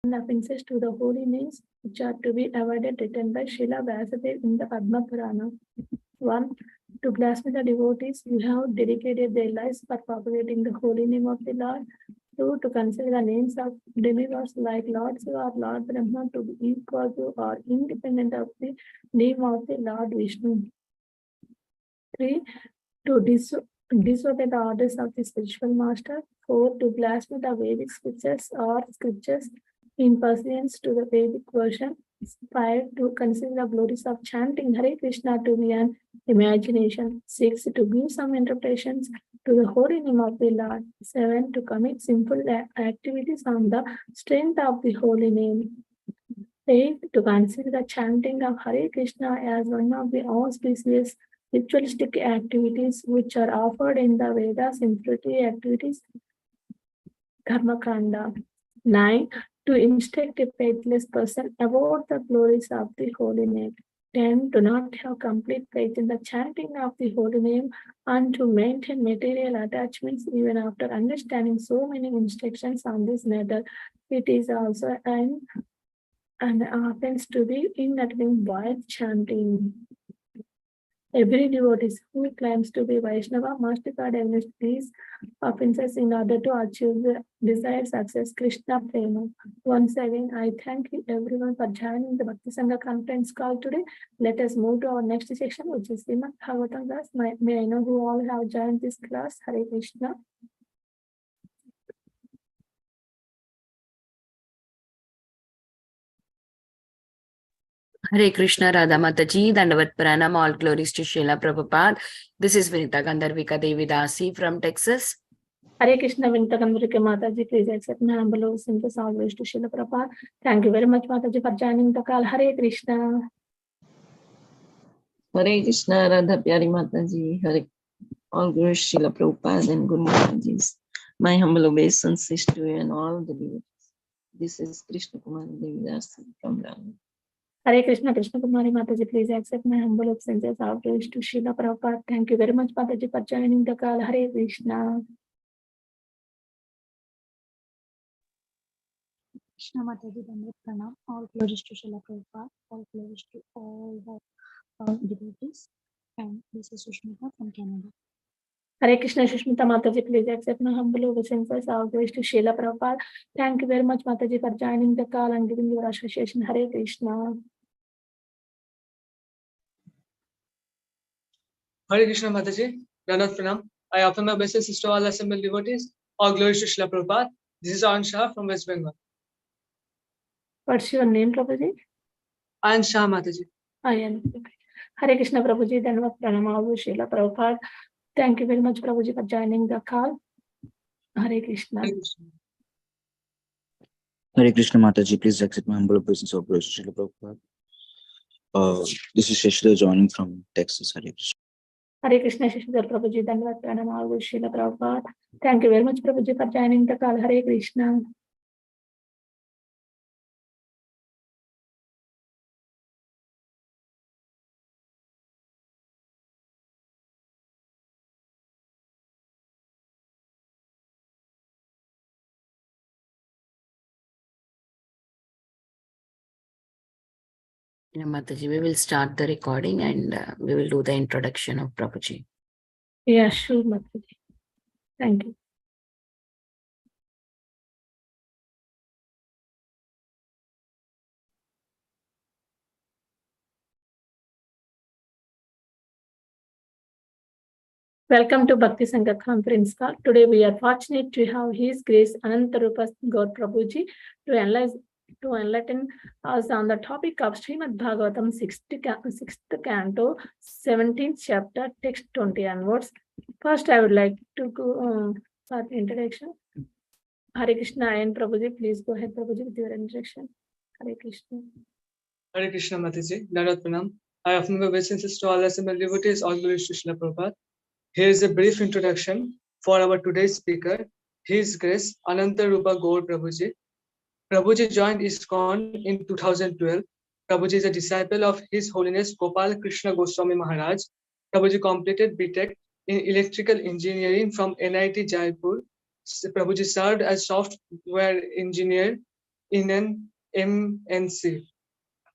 offenses to the holy names which are to be avoided, written by Srila Vyasadeva in the Padma Purana. 1. To blaspheme the devotees who have dedicated their lives for propagating the holy name of the Lord. 2. To consider the names of demigods like Lord Shiva or Lord Brahma to be equal to or independent of the name of the Lord Vishnu. 3. To disobey the orders of the spiritual master. 4. To blaspheme the Vedic scriptures or scriptures in pursuance to the Vedic version. 5. To consider the glories of chanting Hare Krishna to be an imagination. 6. To give some interpretations to the holy name of the Lord. 7. To commit sinful activities on the strength of the holy name. 8. To consider the chanting of Hare Krishna as one of the auspicious ritualistic activities which are offered in the Vedas in spiritual activities, Karma Kanda. 9. To instruct a faithless person about the glories of the holy name. 10. To not have complete faith in the chanting of the holy name and to maintain material attachments even after understanding so many instructions on this matter. It is also an offense to be in uttering while chanting. Every devotee who claims to be Vaishnava must guard against these offenses in order to achieve the desired success. Krishna Prema. Once again, I thank you everyone for joining the Bhakti Sangha conference call today. Let us move to our next section, which is Srimad Bhagavatam class. May I know who all have joined this class? Hare Krishna. Hare Krishna, Radha Mataji, Dandavat Pranam, all glories to Srila Prabhupada. This is Vinita Gandharvika Devi Dasi from Texas. Hare Krishna, Vinita Gandharvika Mataji, please accept my humble obeisance all glories to Srila Prabhupada. Thank you very much, Mataji, for joining the call. Hare Krishna. Hare Krishna, Radha Pyari Mataji, Hare all glories to Srila Prabhupada and Guru Maharajas. My humble obeisances to you and all the devotees. This is Krishna Kumari Devi Dasi from Rana. Hare Krishna, Krishna Kumari Mataji, please accept my humble obeisances all glories to Srila Prabhupada. Thank you very much, Mataji, for joining the call. Hare Krishna. Krishna Mataji, Dandavat Pranam, all glories to Srila Prabhupada, all glories to all the devotees. And this is Sushmita from Canada. Hare Krishna, Sushmita Mataji, please accept my humble obeisances all glories to Srila Prabhupada. Thank you very much, Mataji, for joining the call and giving your association. Hare Krishna. Hare Krishna Mataji, Dandavat Pranam. I offer my obeisances to all assembled devotees. All glories to Srila Prabhupada. This is Anand Shah from West Bengal. What's your name, Prabhuji? Anand Shah Mataji. Hare Krishna, Prabhuji, Dandavat Pranam, all Srila Prabhupada. Thank you very much, Prabhuji, for joining the call. Hare Krishna. Hare Krishna. Hare Krishna Mataji, please accept my humble obeisance of glories to Srila Prabhupada. This is Shashidhar joining from Texas. Hare Krishna. Hare Krishna, Shashidhar Prabhuji, Dandavat Pranam, all Srila Prabhupada. Thank you very much, Prabhuji, for joining the call. Hare Krishna. Yeah, Mataji, we will start the recording and we will do the introduction of Prabhuji. Yeah, sure, Mataji. Thank you. Welcome to Bhakti Sangha conference call. Today we are fortunate to have His Grace Ananta Rupa Gaur Prabhuji to enlighten us on the topic of Srimad Bhagavatam 6th canto, 17th chapter, text 20 onwards. First, I would like to go for the introduction. Hare Krishna and Prabhuji, please go ahead, Prabhuji, with your introduction. Hare Krishna. Hare Krishna Mataji, Dandavat Pranam. I offer my obeisances to all assembled devotees. All glories to Srila Prabhupada. Here is a brief introduction for our today's speaker, His Grace Ananta Rupa Gaur Prabhuji. Prabhuji joined ISKCON in 2012. Prabhuji is a disciple of His Holiness Gopal Krishna Goswami Maharaj. Prabhuji completed B.tech in electrical engineering from NIT Jaipur. Prabhuji served as software engineer in an MNC.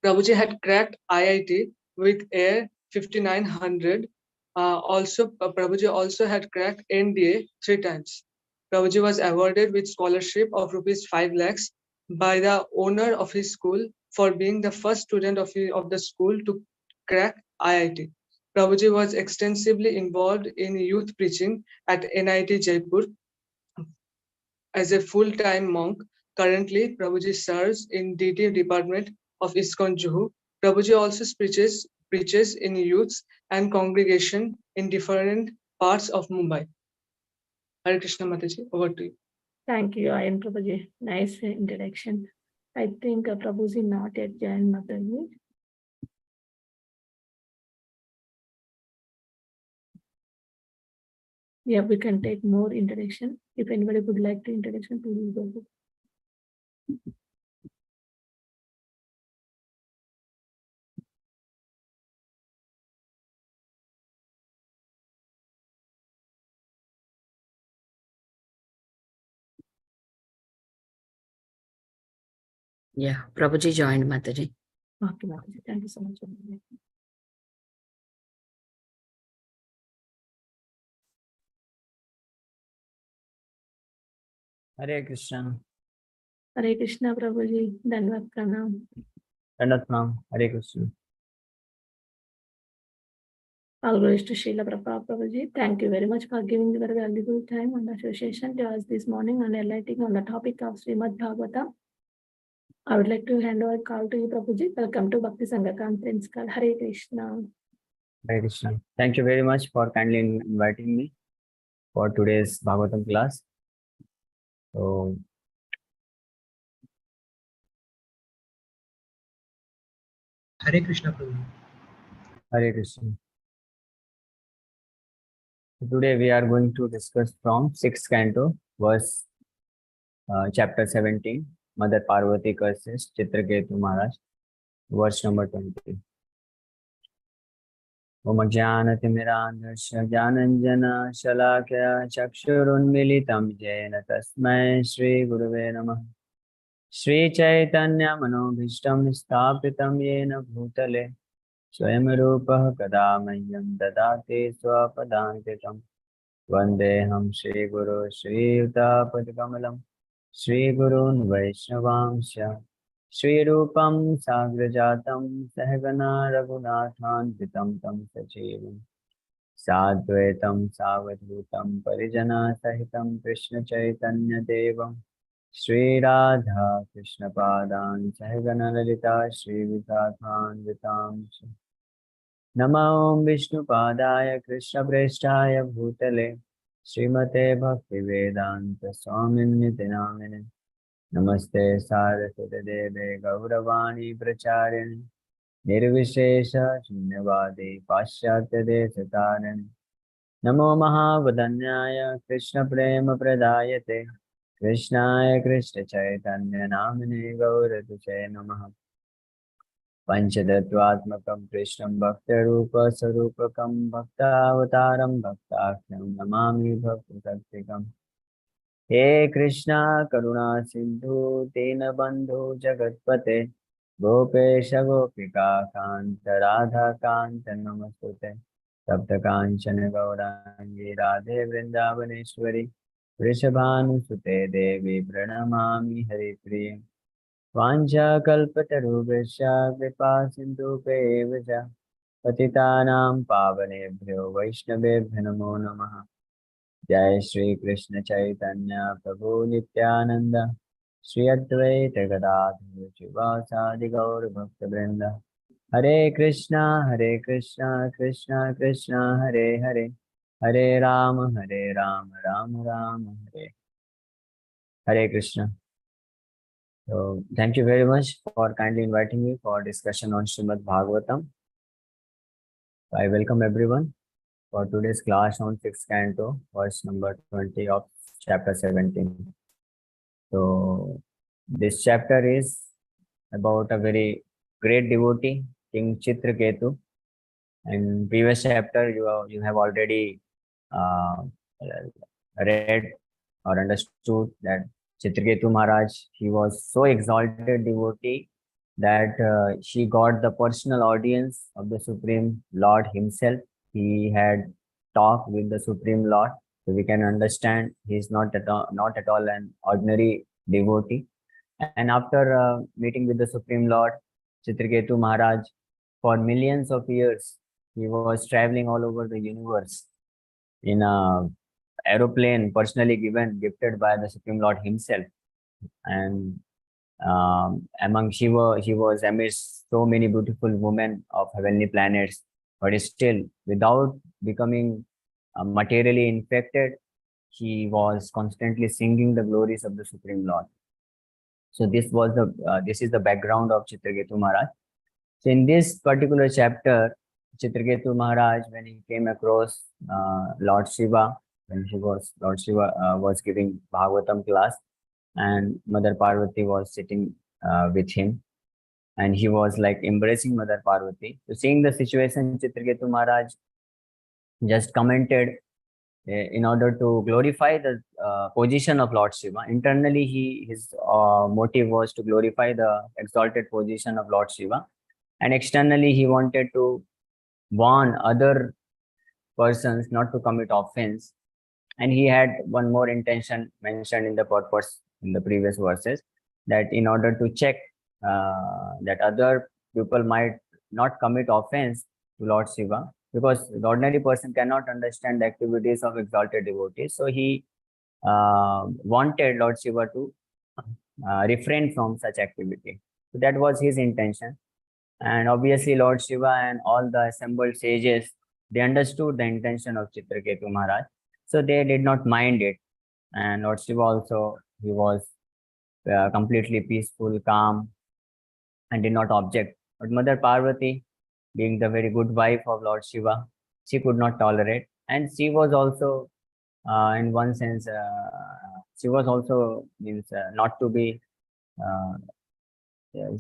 Prabhuji had cracked IIT with Air 5900. Prabhuji also had cracked NDA 3 times. Prabhuji was awarded with scholarship of rupees 5 lakhs by the owner of his school for being the first student of the school to crack IIT. Prabhuji was extensively involved in youth preaching at NIT Jaipur as a full-time monk. Currently, Prabhuji serves in deity department of ISKCON Juhu. Prabhuji also preaches in youths and congregation in different parts of Mumbai. Hare Krishna Mataji, over to you. Thank you, Ayan Prabhuji. Nice introduction. I think Prabhuji not yet joined Mataji. Yeah, we can take more introduction. If anybody would like to introduction, please go ahead. Yeah, Prabhuji joined Mataji. Okay, Mataji. Thank you so much. Hare Krishna. Hare Krishna, Prabhuji. Dandavat Pranam. Dandavat Pranam. Hare Krishna. All glories to Srila Prabhupada, Prabhuji. Thank you very much for giving your valuable time and association to us this morning and enlightening on the topic of Srimad Bhagavatam. I would like to hand over call to you, Prabhuji. Welcome to Bhakti Sangha Conference call. Hare Krishna. Hare Krishna. Thank you very much for kindly inviting me for today's Bhagavatam class. So, Hare Krishna, Prabhu. Hare Krishna. Today we are going to discuss from 6th canto, verse chapter 17, Mother Parvati curses Chitraketu Maharaj, verse number 20. Om Jnanatimirandhasya Jnananjana Shalakya Chakshurunmilitam Jena Tasmai Shri Gurave Namah. Shri Chaitanya Manobhishtam Sthapitam Yena Bhutale Swayam Rupah Kadamahyam Dadate Swapadantikam Vandeham Shri Guru Shri Utapadikamalam Shri Gurun Vaishnavamsya Shri Rupam Sagrajatam Sahagana Raghunathan Vitam Tam Sachivam Sadvaitam Savadhutam Parijana Sahitam Krishna Chaitanya Devam Shri Radha Krishna Padan Sahagana Lalita Shri Vikathan Vitam Namo Vishnu Padaya Krishna Presthaya Bhutale Srimate Bhakti Vedanta Swamini Namine Namaste Saraswati Deve Gauravani Pracharini Nirvishesha Shunyavadi Paschatya Desatarini Namo Mahavadanyaya Krishna Prema Pradayate Krishnaya Krishna Chaitanya Namine Gauratuche Namaha Panchadhatvatmakam Krishnam Bhaktarupa Sarupakam Bhaktavataram Bhaktakham Namami Bhaktasaktikam He Krishna Karuna Sindhu Dina Bandhu Jagatpate Gopesha Gopika Kanta Radha Kanta Namastute Sapta Kanchana Gaurangi Radhe Vrindavaneshwari Vrishabhanusute Devi Pranamami Hari Priya Vanja Kalpatarubhasya Kripa Sindhupevaja Patitanam Pavanebhyo Vaishnavebhyo Namo Namaha Jai Shri Krishna Chaitanya Prabhu Nityananda Shri Advaita Gadadhar Srivasadi Gaur Bhakta Vrinda Hare Krishna Krishna Krishna Hare Hare Hare Rama Rama Rama Hare Krishna. So thank you very much for kindly inviting me for discussion on Srimad Bhagavatam. I welcome everyone for today's class on 6th canto, verse number 20 of chapter 17. So this chapter is about a very great devotee, King Chitraketu. In previous chapter, you have already read or understood that Chitraketu Maharaj, he was so exalted devotee that she got the personal audience of the Supreme Lord himself. He had talked with the Supreme Lord, so we can understand he is not at all an ordinary devotee. And after meeting with the Supreme Lord, Chitraketu Maharaj, for millions of years, he was traveling all over the universe in a aeroplane personally gifted by the Supreme Lord himself. And among Shiva, he was amidst so many beautiful women of heavenly planets, but still, without becoming materially infected, he was constantly singing the glories of the Supreme Lord. So this is the background of Chitraketu Maharaj. So in this particular chapter, Chitraketu Maharaj, when he came across Lord Shiva, Lord Shiva was giving Bhagavatam class, and Mother Parvati was sitting with him, and he was like embracing Mother Parvati. So seeing the situation, Chitraketu Maharaj just commented in order to glorify the position of Lord Shiva. Internally, his motive was to glorify the exalted position of Lord Shiva, and externally he wanted to warn other persons not to commit offense. And he had one more intention mentioned in the purpose in the previous verses, that in order to check that other people might not commit offense to Lord Shiva, because the ordinary person cannot understand the activities of exalted devotees. So he wanted Lord Shiva to refrain from such activity. So that was his intention. And obviously Lord Shiva and all the assembled sages, they understood the intention of Chitraketu Maharaj. So they did not mind it. And Lord Shiva also, he was completely peaceful, calm, and did not object. But Mother Parvati, being the very good wife of Lord Shiva, she could not tolerate. And she was also, in one sense, she was also means not to be,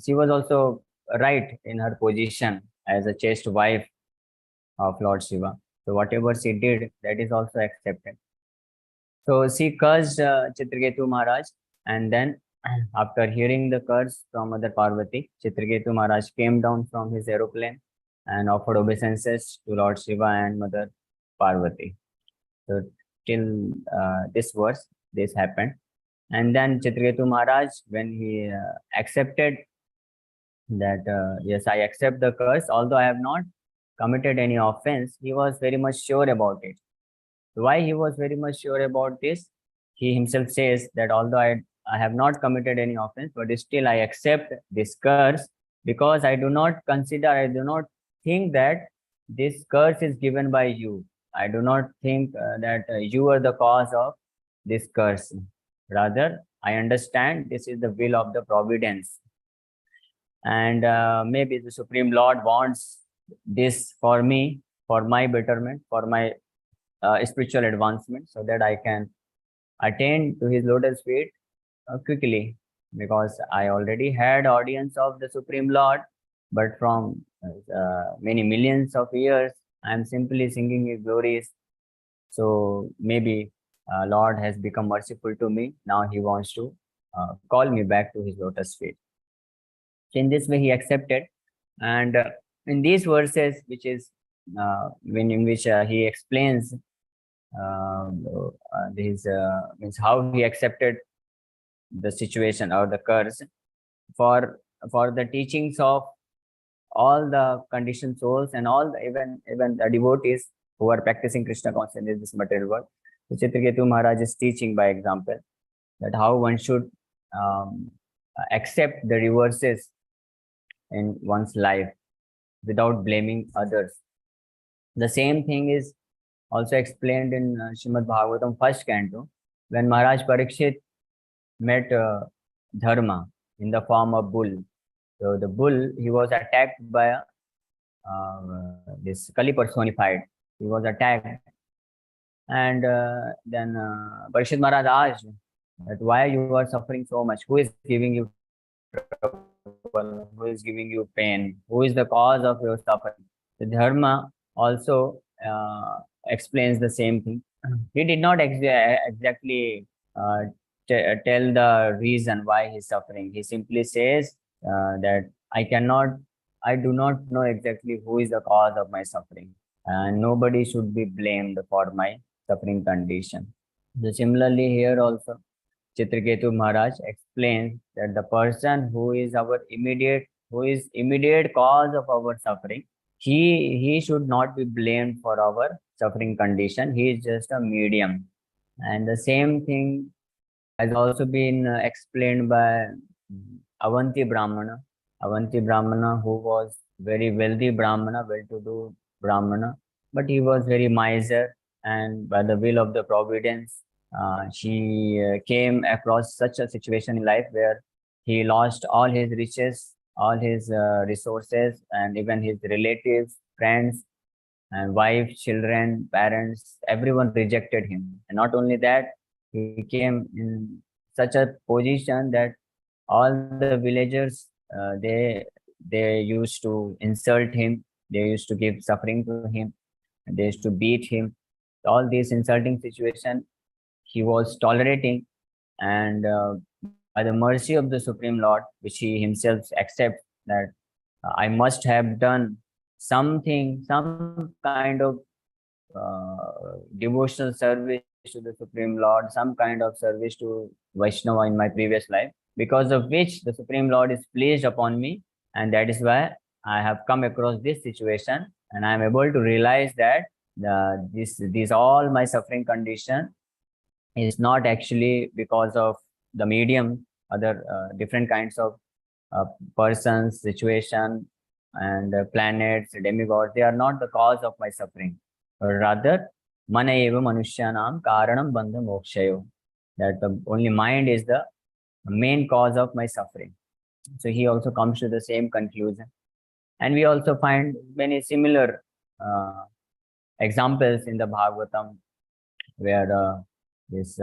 she was also right in her position as a chaste wife of Lord Shiva. So whatever she did, that is also accepted. So she cursed Chitraketu Maharaj, and then after hearing the curse from Mother Parvati, Chitraketu Maharaj came down from his aeroplane and offered obeisances to Lord Shiva and Mother Parvati. So till this verse, this happened. And then Chitraketu Maharaj, when he accepted that, yes, I accept the curse, although I have not committed any offense, he was very much sure about it. Why he was very much sure about this? He himself says that although I have not committed any offense, but still I accept this curse, because I do not think that this curse is given by you. I do not think that you are the cause of this curse. Rather, I understand this is the will of the providence. And maybe the Supreme Lord wants this for me, for my betterment, for my spiritual advancement, so that I can attain to his lotus feet quickly, because I already had audience of the Supreme Lord, but from many millions of years, I am simply singing his glories. So maybe Lord has become merciful to me. Now he wants to call me back to his lotus feet. So in this way, he accepted. And in these verses, which is in which he explains means how he accepted the situation or the curse for the teachings of all the conditioned souls and all the, even the devotees who are practicing Krishna consciousness in this material world. So Chitraketu Maharaj is teaching by example that how one should accept the reverses in one's life without blaming others. The same thing is also explained in Srimad Bhagavatam 1st canto, when Maharaj Parikshit met Dharma in the form of bull. So the bull, he was attacked by this Kali personified. He was attacked, and then Parikshit Maharaj asked that why you are suffering so much? Who is giving you trouble? Who is giving you pain? Who is the cause of your suffering? The Dharma also explains the same thing. He did not exactly tell the reason why he's suffering. He simply says that I do not know exactly who is the cause of my suffering, and nobody should be blamed for my suffering condition. So similarly here also, Chitraketu Maharaj explains that the person who is immediate cause of our suffering, he should not be blamed for our suffering condition. He is just a medium. And the same thing has also been explained by Avanti Brahmana. Avanti Brahmana, who was very wealthy Brahmana, well-to-do Brahmana, but he was very miser, and by the will of the providence, she came across such a situation in life where he lost all his riches, all his resources, and even his relatives, friends, and wife, children, parents, everyone rejected him. And not only that, he came in such a position that all the villagers, they used to insult him, they used to give suffering to him, they used to beat him. All these insulting situation he was tolerating, and by the mercy of the Supreme Lord, which he himself accepts that I must have done something, some kind of devotional service to the Supreme Lord, some kind of service to Vaishnava in my previous life, because of which the Supreme Lord is pleased upon me, and that is why I have come across this situation, and I am able to realize that this all my suffering condition is not actually because of the medium, other different kinds of persons, situation, and planets, demigods. They are not the cause of my suffering. Rather, mana eva manushyanam karanam bandha mokshayo. That the only mind is the main cause of my suffering. So he also comes to the same conclusion. And we also find many similar examples in the Bhagavatam, where this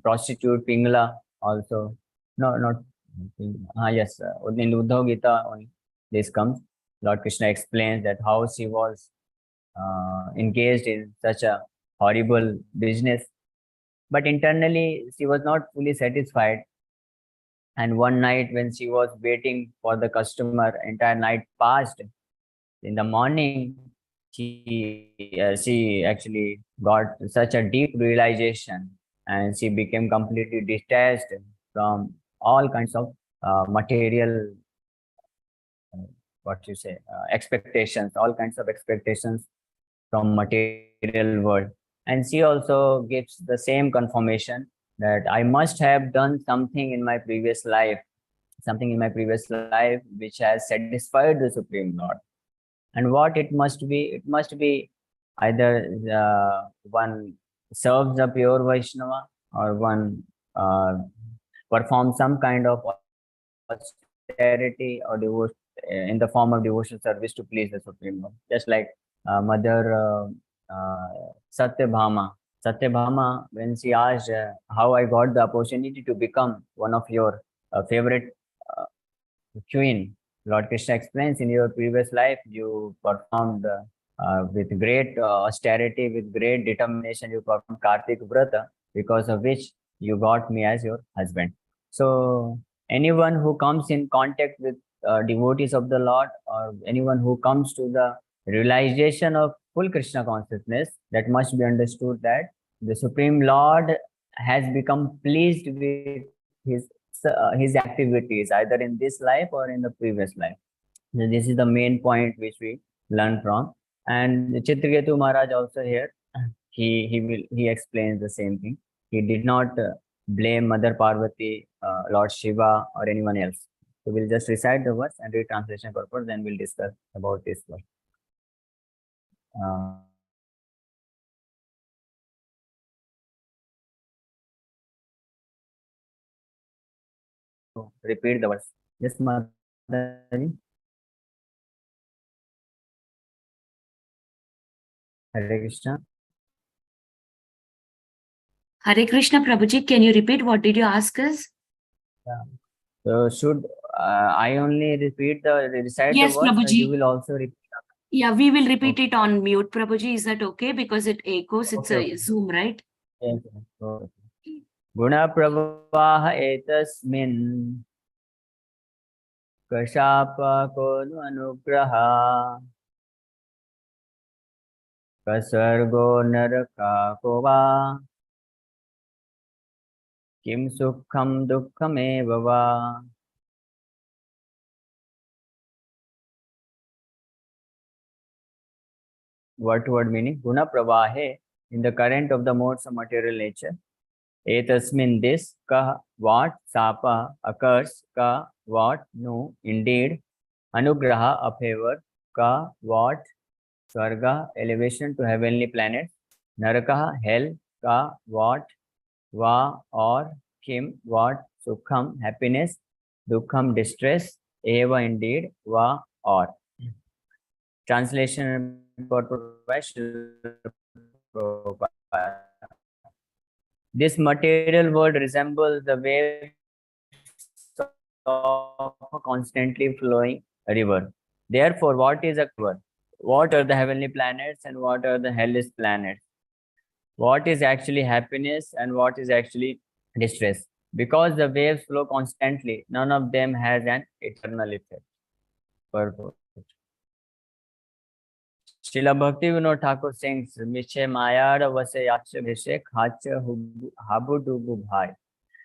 prostitute Pingala also, no, not, yes, in Uddhav Gita, this comes. Lord Krishna explains that how she was engaged in such a horrible business, but internally she was not fully satisfied. And one night when she was waiting for the customer, entire night passed. In the morning, she actually got such a deep realization, and she became completely detached from all kinds of material, expectations, all kinds of expectations from material world. And she also gives the same confirmation that I must have done something in my previous life, which has satisfied the Supreme Lord. And what it must be? It must be either one serves a pure Vaishnava, or one performs some kind of austerity or devotion in the form of devotional service to please the Supreme Lord. Just like Mother Satyabhama. Satyabhama, when she asked how I got the opportunity to become one of your favorite queen, Lord Krishna explains, in your previous life, you performed with great austerity, with great determination, you performed Kartik Vrata, because of which you got me as your husband. So anyone who comes in contact with devotees of the Lord, or anyone who comes to the realization of full Krishna consciousness, that must be understood that the Supreme Lord has become pleased with his activities, either in this life or in the previous life. So this is the main point which we learn from. And Chitraketu Maharaj also here, he explains the same thing. He did not blame Mother Parvati, Lord Shiva, or anyone else. So we'll just recite the verse and read translation purpose, then we'll discuss about this verse. So repeat the verse. Yes, Mataji. Hare Krishna. Hare Krishna, Prabhuji, can you repeat? What did you ask us? Yeah. So should I only recite the verse, Prabhuji. or you will also repeat? Yeah, we will repeat it on mute. Prabhuji, is that okay? Because it echoes. It's Okay. a Zoom, right? Yes. Okay. Guna pravaha etasmin kashapa kono anugraha kasargo naraka kova kim sukham dukkham evava. What word meaning? Guna pravahe, in the current of the modes of material nature. Etasmin, this, ka, what, sapa, occurs, ka, what, no, indeed, anugraha, a favor, ka, what, swarga, elevation to heavenly planets, narakaha, hell, ka, what, va, or, kim, what, sukham, happiness, dukkham, distress, eva, indeed, va, or. Translation purport by Srila Prabhupada. This material world resembles the waves of a constantly flowing river. Therefore, what is a river? What are the heavenly planets and what are the hellish planets? What is actually happiness and what is actually distress? Because the waves flow constantly, none of them has an eternal effect. Purport. Srila Bhakti Vinod Thakur sings, Mishe Mayara Vase Yaksha Bhishek Hacha Habu Dubu Bhai.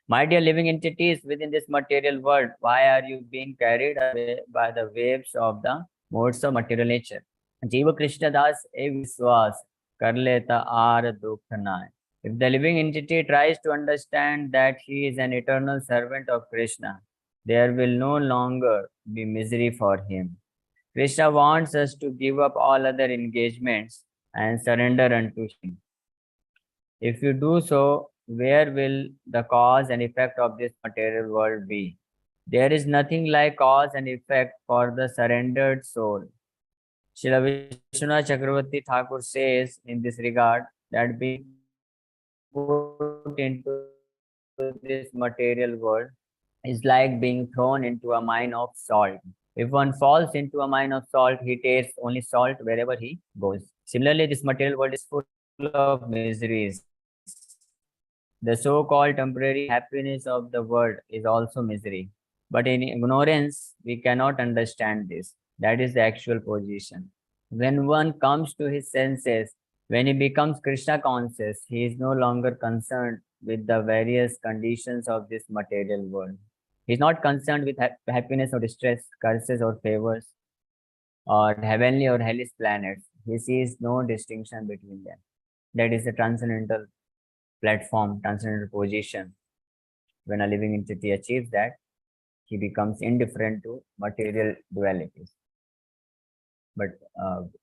My dear living entities within this material world, why are you being carried away by the waves of the modes of material nature? Jiva Krishna Das e Viswas Karleta Ar Dukhanai. If the living entity tries to understand that he is an eternal servant of Krishna, there will no longer be misery for him. Krishna wants us to give up all other engagements and surrender unto him. If you do so, where will the cause and effect of this material world be? There is nothing like cause and effect for the surrendered soul. Srila Vishwanath Chakravarti Thakur says in this regard that being put into this material world is like being thrown into a mine of salt. If one falls into a mine of salt, he tastes only salt wherever he goes. Similarly, this material world is full of miseries. The so-called temporary happiness of the world is also misery. But in ignorance, we cannot understand this. That is the actual position. When one comes to his senses, when he becomes Krishna conscious, he is no longer concerned with the various conditions of this material world. He is not concerned with happiness or distress, curses or favors, or heavenly or hellish planets. He sees no distinction between them. That is the transcendental platform, transcendental position. When a living entity achieves that, he becomes indifferent to material dualities. But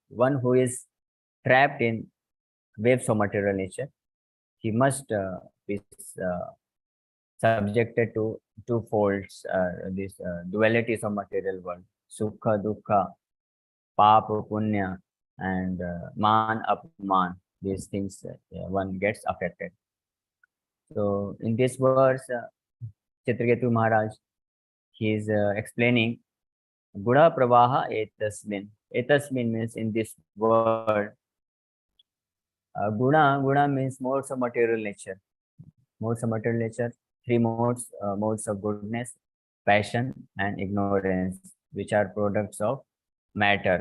one who is trapped in waves of material nature, he must be subjected to two folds, these dualities of material world, sukha, dukkha, papa, punya, and man, apman. These things one gets affected. So in this verse, Chitraketu Maharaj, he is explaining Guna Pravaha Etasmin. Etasmin means in this word. Guna means modes of material nature. Modes of material nature, three modes, modes of goodness, passion, and ignorance, which are products of matter.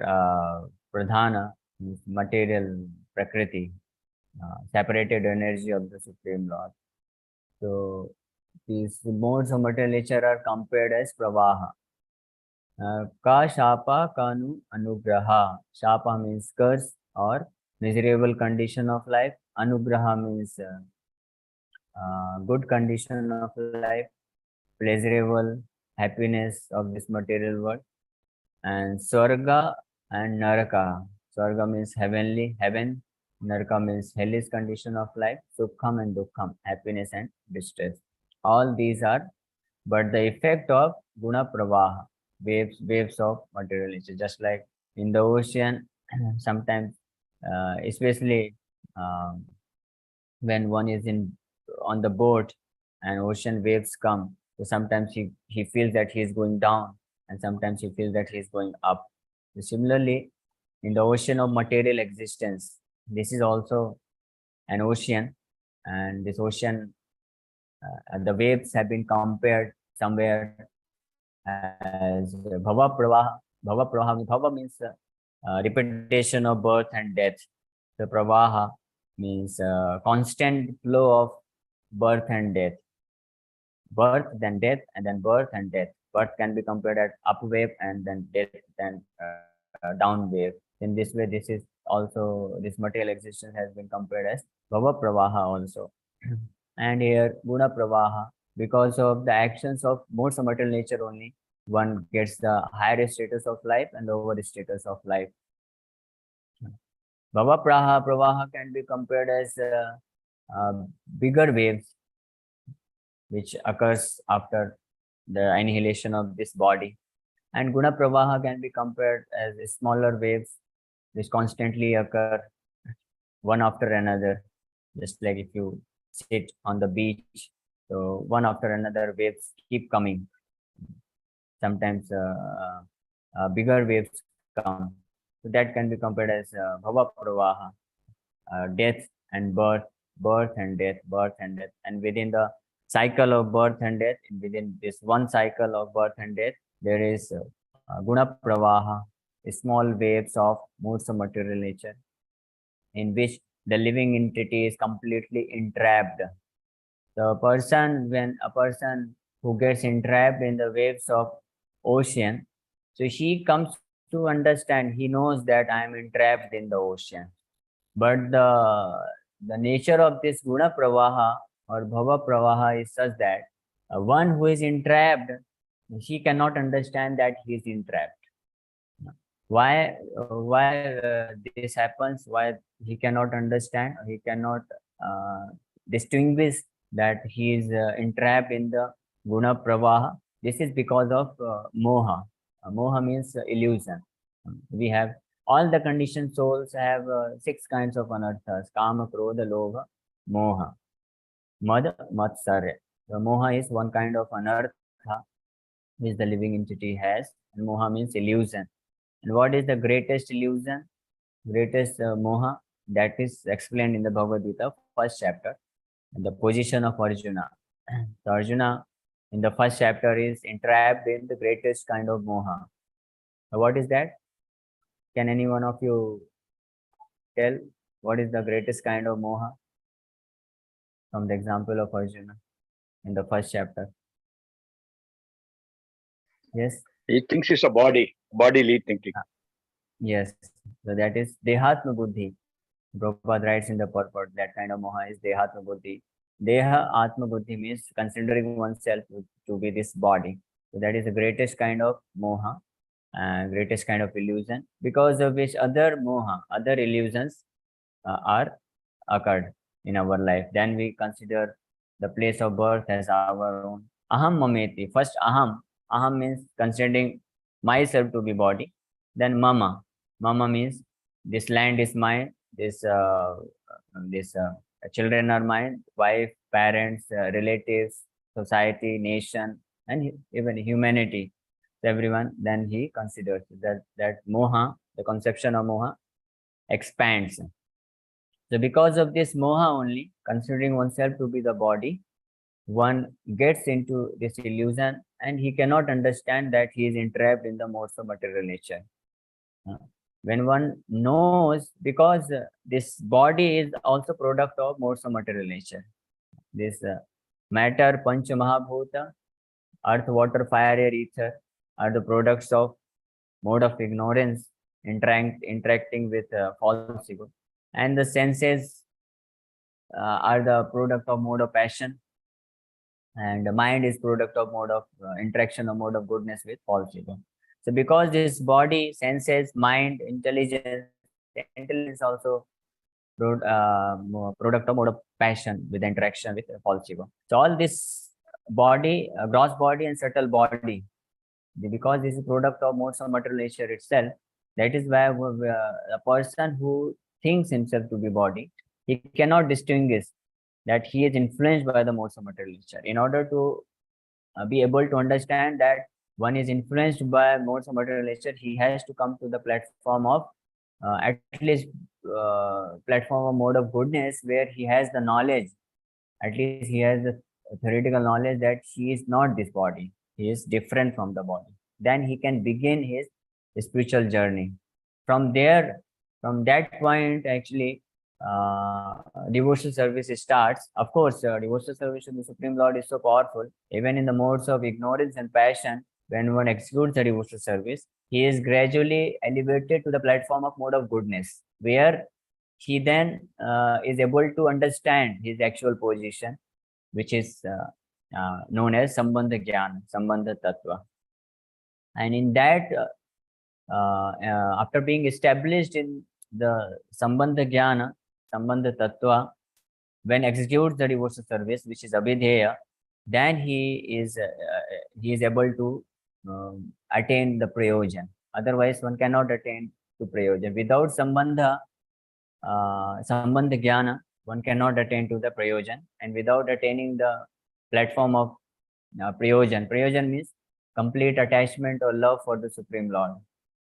Pradhana means material, prakriti, separated energy of the Supreme Lord. So these modes of material nature are compared as pravaha. Ka shapa kanu anugraha. Shapa means curse or miserable condition of life. Anugraha means good condition of life, pleasurable happiness of this material world. And Swarga and Naraka. Swarga means heavenly, heaven. Naraka means hellish condition of life. Sukham and Dukkham, happiness and distress. All these are, but the effect of Guna Pravaha, waves of material nature, just like in the ocean, sometimes, especially when one is on the boat and ocean waves come, so sometimes he feels that he is going down and sometimes he feels that he is going up. So similarly, in the ocean of material existence, this is also an ocean, and this ocean And the waves have been compared somewhere as Bhava Pravaha. Bhava means repetition of birth and death. The Pravaha means constant flow of birth and death. Birth, then death, and then birth and death. Birth can be compared as up wave and then death, then down wave. In this way, this is also, this material existence has been compared as Bhava Pravaha also. And here Guna Pravaha, because of the actions of modes of material nature only, one gets the higher status of life and lower status of life. Bhava Pravaha can be compared as bigger waves which occurs after the annihilation of this body. And Guna Pravaha can be compared as smaller waves which constantly occur one after another. Just like if you sit on the beach, so one after another waves keep coming. Sometimes bigger waves come. So that can be compared as Bhava Pravaha, death and birth, birth and death, birth and death. And within the cycle of birth and death, within this one cycle of birth and death, there is Guna Pravaha, small waves of modes of material nature, in which the living entity is completely entrapped. The person, when a person who gets entrapped in the waves of ocean, so he comes to understand, he knows that I am entrapped in the ocean. But the nature of this Guna Pravaha or Bhava Pravaha is such that one who is entrapped, he cannot understand that he is entrapped. Why this happens? Why he cannot understand? He cannot distinguish that he is entrapped in the Guna Pravaha. This is because of Moha. Moha means illusion. We have all the conditioned souls have 6 kinds of anarthas: Kama, Krodha, Lobha, Moha, Mad, Matsarya. The Moha is one kind of anartha which the living entity has, and Moha means illusion. And what is the greatest illusion? Greatest Moha, that is explained in the Bhagavad Gita, first chapter, the position of Arjuna. So Arjuna in the first chapter is entrapped in the greatest kind of Moha. So what is that? Can any one of you tell what is the greatest kind of Moha? From the example of Arjuna in the first chapter. Yes? He thinks it's a bodily thinking. Yes. So that is Dehatma Buddhi. Prabhupada writes in the purport that kind of Moha is Dehatma Buddhi. Deha Atma Buddhi means considering oneself to be this body. So that is the greatest kind of Moha, greatest kind of illusion, because of which other Moha, other illusions are occurred in our life. Then we consider the place of birth as our own. Aham Mameti. First Aham. Aham means considering myself to be body. Then Mama. Mama means this land is mine. This children are mine. Wife, parents, relatives, society, nation, and even humanity. Everyone. Then he considers that Moha, the conception of Moha, expands. So because of this Moha only, considering oneself to be the body, one gets into this illusion and he cannot understand that he is entrapped in the modes of material nature. When one knows, because this body is also product of modes of material nature. This matter, Pancha Mahabhuta, earth, water, fire, air, ether are the products of mode of ignorance interacting with false ego. And the senses are the product of mode of passion, and the mind is product of mode of interaction or mode of goodness with false ego. So because this body, senses, mind, intelligence also product of mode of passion with interaction with false ego. So all this body, gross body and subtle body, because this is product of modes of material nature itself, that is why a person who thinks himself to be body, he cannot distinguish that he is influenced by the modes of material nature. In order to be able to understand that one is influenced by modes of material nature, he has to come to the platform of at least platform of mode of goodness, where he has the knowledge, at least he has theoretical knowledge that he is not this body, he is different from the body, then he can begin his spiritual journey. From there, from that point, actually, devotional service starts. Of course, devotional service to the Supreme Lord is so powerful. Even in the modes of ignorance and passion, when one executes the devotional service, he is gradually elevated to the platform of mode of goodness, where he then is able to understand his actual position, which is known as Sambandha Jnana, Sambandha Tattva. And in that, after being established in the Sambandha Jnana, Sambandha Tattva, when executes the devotional service, which is Abhidheya, then he is able to attain the Prayojan. Otherwise, one cannot attain to Prayojan. Without Sambandha Jnana, one cannot attain to the Prayojan. And without attaining the platform of Prayojan means complete attachment or love for the Supreme Lord.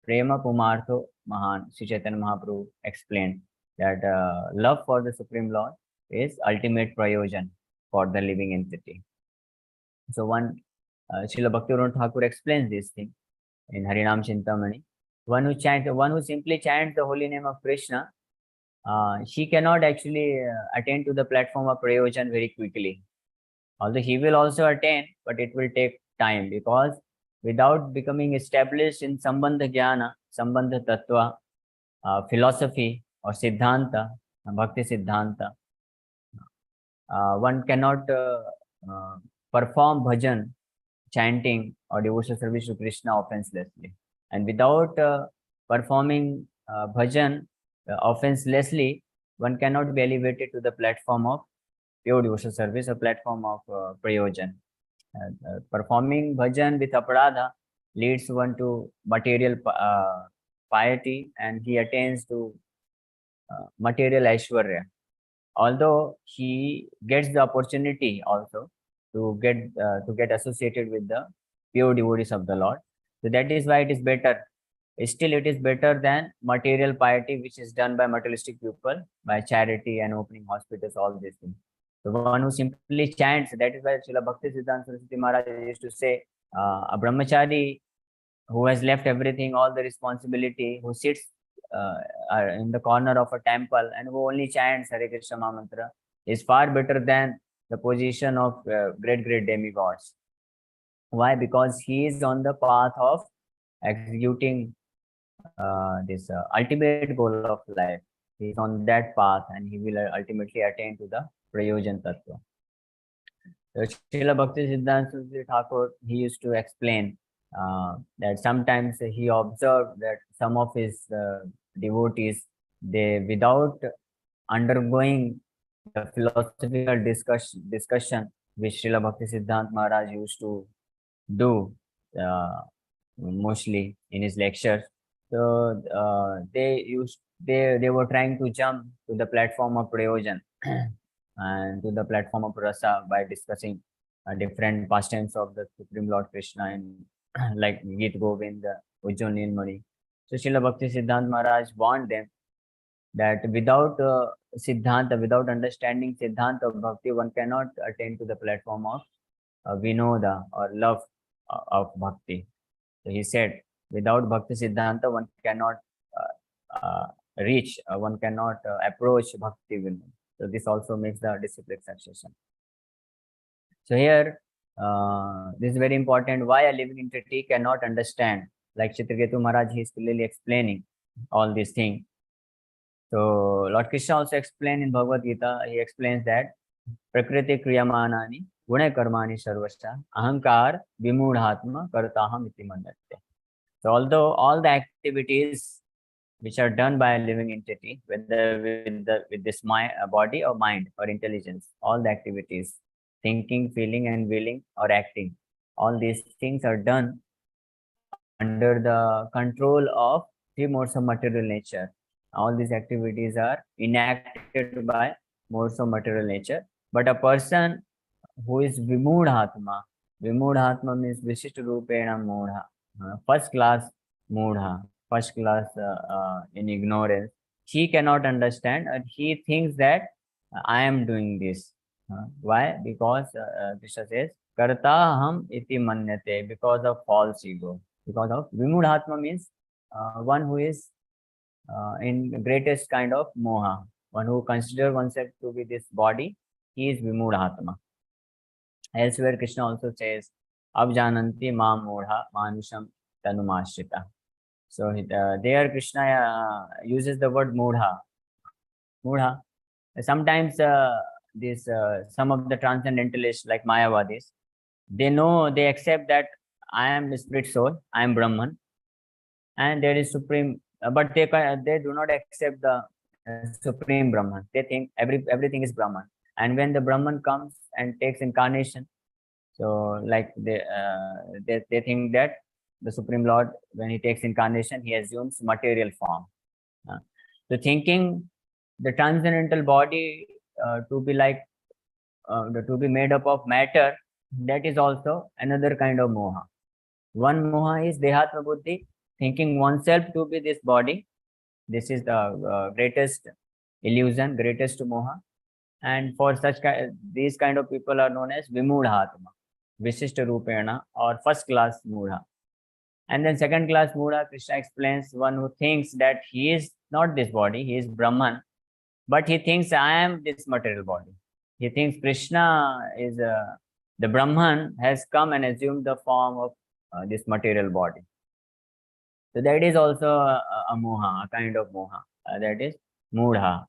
Prema Pumartho Mahan, Sri Chaitanya Mahaprabhu explained that love for the Supreme Lord is ultimate Prayojan for the living entity. So one, Srila Bhaktivinoda Thakur explains this thing in Harinam Chintamani. One who simply chants the holy name of Krishna, she cannot actually attain to the platform of Prayojan very quickly. Although he will also attain, but it will take time, because without becoming established in Sambandha Jnana, Sambandha Tattva, philosophy or Siddhanta, Bhakti Siddhanta, one cannot perform bhajan, chanting or devotional service to Krishna offenselessly. And without performing bhajan offenselessly, one cannot be elevated to the platform of pure devotional service or platform of Prayojan. Performing bhajan with aparadha leads one to material piety, and he attains to material aishwarya. Although he gets the opportunity also to get associated with the pure devotees of the Lord. So that is why it is better. Still, it is better than material piety, which is done by materialistic people, by charity and opening hospitals, all these things. The one who simply chants, that is why Srila Bhakti Siddhanta Saraswati Maharaj used to say, a brahmachari who has left everything, all the responsibility, who sits in the corner of a temple and who only chants Hare Krishna Mantra, is far better than the position of great demigods. Why? Because he is on the path of executing this ultimate goal of life. He is on that path, and he will ultimately attain to the Prayojan Tattva. So Srila Bhakti Siddhanta Saraswati Thakur, he used to explain that sometimes he observed that some of his devotees, they, without undergoing the philosophical discussion which Srila Bhakti Siddhanta Maharaj used to do mostly in his lectures, so they were trying to jump to the platform of Prayojan and to the platform of Rasa by discussing different pastimes of the Supreme Lord Krishna and like Geet Govind, Ujjwal Nilmani. So Srila Bhakti Siddhanta Maharaj warned them that without Siddhanta, without understanding Siddhanta of Bhakti, one cannot attain to the platform of Vinoda or love of Bhakti. So he said, without Bhakti Siddhanta, one cannot reach, one cannot approach Bhakti Vinoda. So this also makes the disciplic succession. So here, this is very important, why a living entity cannot understand. Like Chitraketu Maharaj, he is clearly explaining all these things. So Lord Krishna also explained in Bhagavad Gita, he explains that Prakriti Kriyamanani Guna Karmani Sarvasya Ahankar Vimudhatma Kartaham iti mandate. So although all the activities which are done by a living entity, whether with this body or mind or intelligence, all the activities, thinking, feeling and willing or acting, all these things are done under the control of three modes of material nature. All these activities are enacted by modes of material nature. But a person who is Vimudhatma means Vishishta Rupena Mudha, first class Mudha, first class in ignorance. He cannot understand, and he thinks that I am doing this. Why? Because Krishna says, Karta ham iti manyate, because of false ego. Because of Vimudhatma means one who is in greatest kind of moha. One who considers oneself to be this body, he is Vimudhatma. Elsewhere, Krishna also says, Abjananti ma mudha manusham tanumashita. So there Krishna uses the word mudha. Mudha. Sometimes some of the transcendentalists like Mayavadis, they accept that I am the spirit soul, I am Brahman, and there is supreme, but they do not accept the supreme Brahman. They think everything is Brahman, and when the Brahman comes and takes incarnation, so like they think that the Supreme Lord, when he takes incarnation, he assumes material form. So thinking the transcendental body to be like to be made up of matter, that is also another kind of moha. One moha is dehatma buddhi, thinking oneself to be this body. This is the greatest illusion, greatest moha. And for these kind of people are known as vimudhatma, Vishishta Rupena, or first class Mudha. And then second class Mudha, Krishna explains one who thinks that he is not this body, he is Brahman, but he thinks I am this material body. He thinks Krishna is the Brahman has come and assumed the form of this material body. So that is also a moha, a kind of moha. That is Mudha,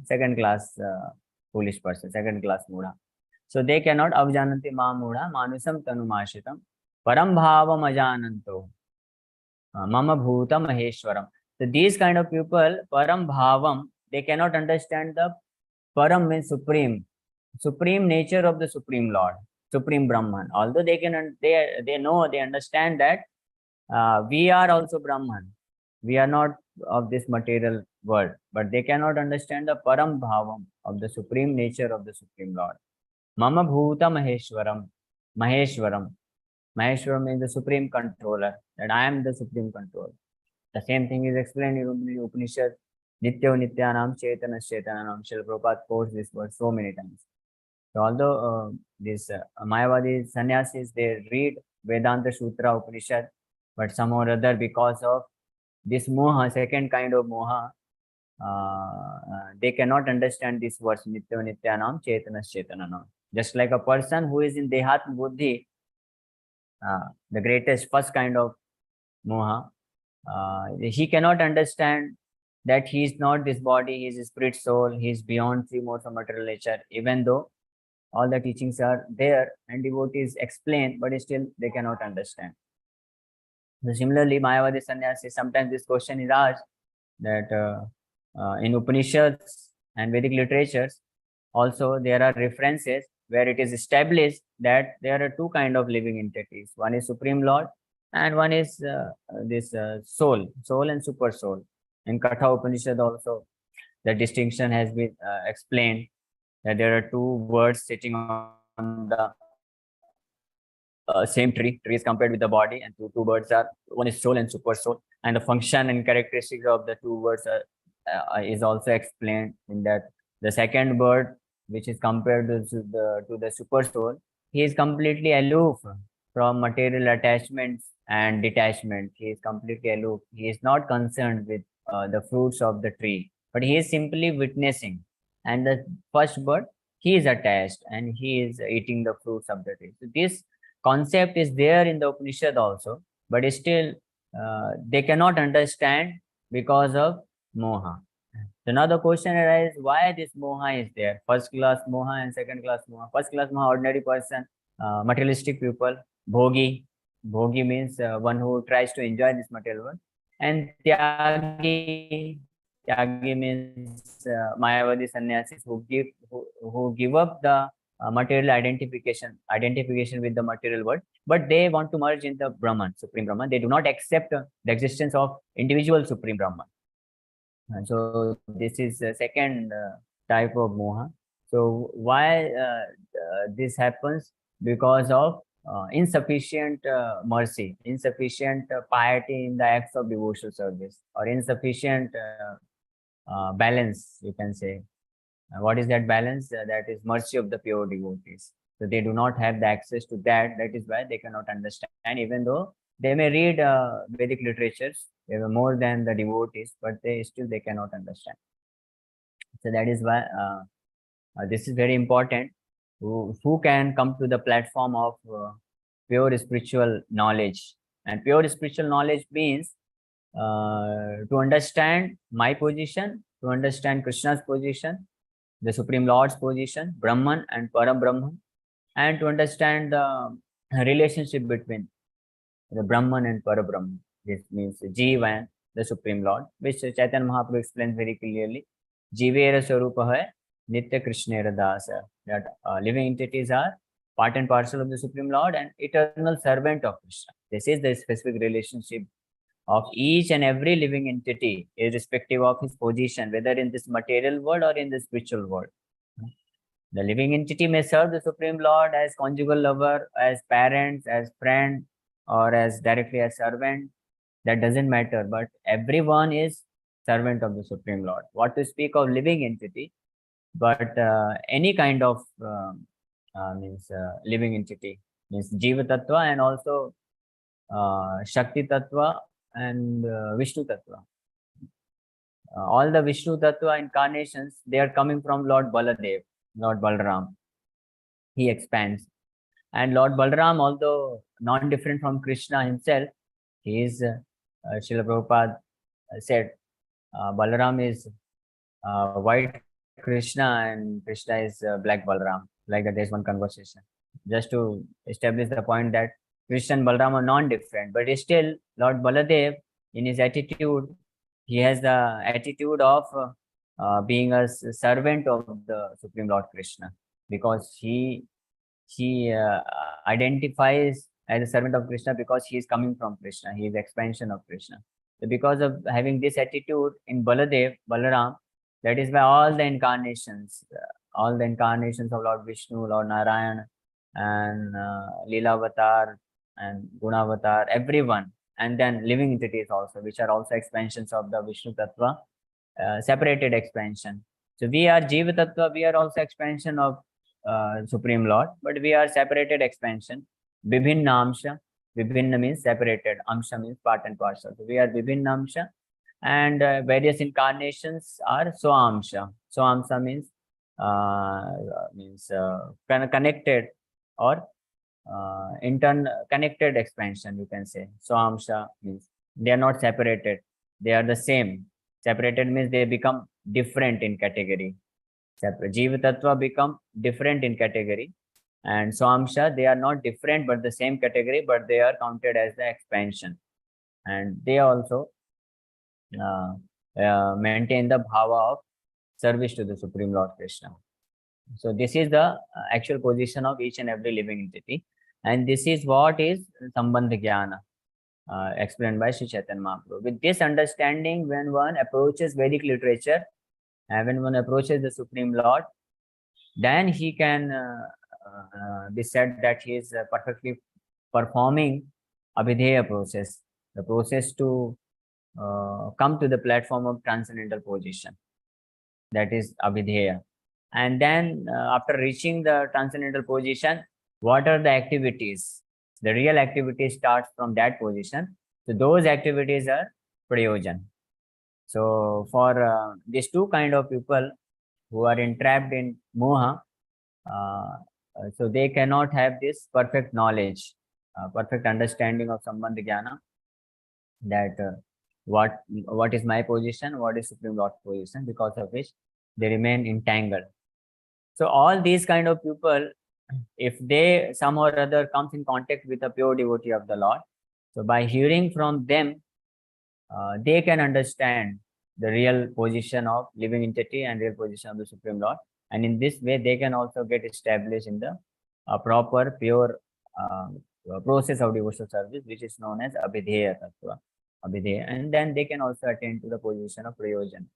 second class foolish person, second class Mudha. So they cannot avjananti ma mudha manusam tanumashitam param bhavam ajananto mama bhuta maheshwaram. So these kind of people, param bhavam, they cannot understand the param means supreme nature of the Supreme Lord, Supreme Brahman. Although they can, they know, they understand that we are also Brahman. We are not of this material world, but they cannot understand the param bhavam of the supreme nature of the Supreme Lord. Mama Bhuta Maheshwaram. Maheshwaram. Maheshwaram means the supreme controller, that I am the supreme controller. The same thing is explained in the Upanishad. Nityo Nityanam Chetana Chetananam. Srila Prabhupada quotes this word so many times. So although these Mayavadi sannyasis, they read Vedanta Sutra Upanishad, but somehow or other, because of this moha, second kind of moha, they cannot understand this verse Nityo Nityanam Chetana Chetananam. Just like a person who is in Dehatma Buddhi, the greatest first kind of moha, he cannot understand that he is not this body, he is a spirit soul, he is beyond three modes of material nature, even though all the teachings are there and devotees explain, but still they cannot understand. So similarly, Mayavadi sannyasi, sometimes this question is asked that in Upanishads and Vedic literatures, also there are references where it is established that there are two kinds of living entities. One is Supreme Lord and one is this soul and super soul. In Katha Upanishad also, the distinction has been explained that there are two birds sitting on the same tree is compared with the body, and two birds are, one is soul and super soul, and the function and characteristics of the two birds is also explained in that. The second bird, which is compared to the super soul, he is completely aloof from material attachments and detachment. He is completely aloof. He is not concerned with the fruits of the tree, but he is simply witnessing. And the first bird, he is attached and he is eating the fruits of the tree. So this concept is there in the Upanishad also, but still they cannot understand because of moha. So now the question arises, why this moha is there? First class moha and second class moha. First class moha, ordinary person, materialistic people. Bhogi. Bhogi means one who tries to enjoy this material world. And Tyagi. Tyagi means Mayavadi sannyasis who give up the material identification with the material world, but they want to merge in the Brahman, Supreme Brahman. They do not accept the existence of individual Supreme Brahman. And so this is the second type of moha. So why this happens? Because of insufficient mercy, insufficient piety in the acts of devotional service, or insufficient balance, you can say, What is that balance? That is mercy of the pure devotees. So they do not have the access to that. That is why they cannot understand, even though they may read Vedic literatures more than the devotees, but they cannot understand. So that is why this is very important. Who can come to the platform of pure spiritual knowledge? And pure spiritual knowledge means to understand my position, to understand Krishna's position, the Supreme Lord's position, Brahman and Parabrahman, and to understand the relationship between the Brahman and Parabrahman. This means Jiva and the Supreme Lord, which Chaitanya Mahaprabhu explains very clearly. Jivera Swarupa hai Nitya Krishnera Dasa. That living entities are part and parcel of the Supreme Lord and eternal servant of Krishna. This is the specific relationship of each and every living entity, irrespective of his position, whether in this material world or in the spiritual world. The living entity may serve the Supreme Lord as conjugal lover, as parents, as friend, or as directly as servant. That doesn't matter, but everyone is servant of the Supreme Lord. What to speak of living entity, but any kind of living entity means Jiva Tattva and also Shakti Tattva and Vishnu Tattva. All the Vishnu Tattva incarnations, they are coming from Lord Baladev, Lord Balaram. He expands. And Lord Balaram, although non-different from Krishna himself, he is, Srila Prabhupada said, Balaram is white Krishna and Krishna is black Balaram. Like that, there's one conversation. Just to establish the point that Krishna and Balaram are non-different, but still Lord Baladev, in his attitude, he has the attitude of being a servant of the Supreme Lord Krishna, because he identifies as a servant of Krishna because he is coming from Krishna. He is expansion of Krishna. So because of having this attitude in Baladev, Balaram, that is why all the incarnations of Lord Vishnu, Lord Narayan, and Leela Avatar and Guna Avatar, everyone, and then living entities also, which are also expansions of the Vishnu Tattva, separated expansion. So we are Jiva Tattva, we are also expansion of Supreme Lord, but we are separated expansion. Vibhinna Amsha, Vibhinna means separated, Amsha means part and parcel. So we are Vibhinna Amsha, and various incarnations are Swamsha. Swamsha means connected or connected expansion, you can say. Swamsha means they are not separated, they are the same. Separated means they become different in category. Jiva Tattva become different in category, and Swamsha, they are not different but the same category, but they are counted as the expansion, and they also maintain the bhava of service to the Supreme Lord Krishna. So this is the actual position of each and every living entity, and this is what is Sambandha Jnana, explained by Sri Chaitanya Mahaprabhu. With this understanding, when one approaches Vedic literature, and when one approaches the Supreme Lord, then he can be said that he is perfectly performing Abhideya process, the process to come to the platform of transcendental position. That is Abhideya. And then after reaching the transcendental position, what are the activities? The real activity starts from that position. So those activities are Prayojan. So for these two kind of people who are entrapped in moha, so they cannot have this perfect knowledge, perfect understanding of Sambandha Jnana, that what is my position, what is Supreme Lord's position, because of which they remain entangled. So all these kind of people, if they somehow or other comes in contact with a pure devotee of the Lord, so by hearing from them, they can understand the real position of living entity and real position of the Supreme Lord, and in this way they can also get established in the proper pure process of devotional service, which is known as Abhideya Tattva, Abhideya, and then they can also attain to the position of Prayojan.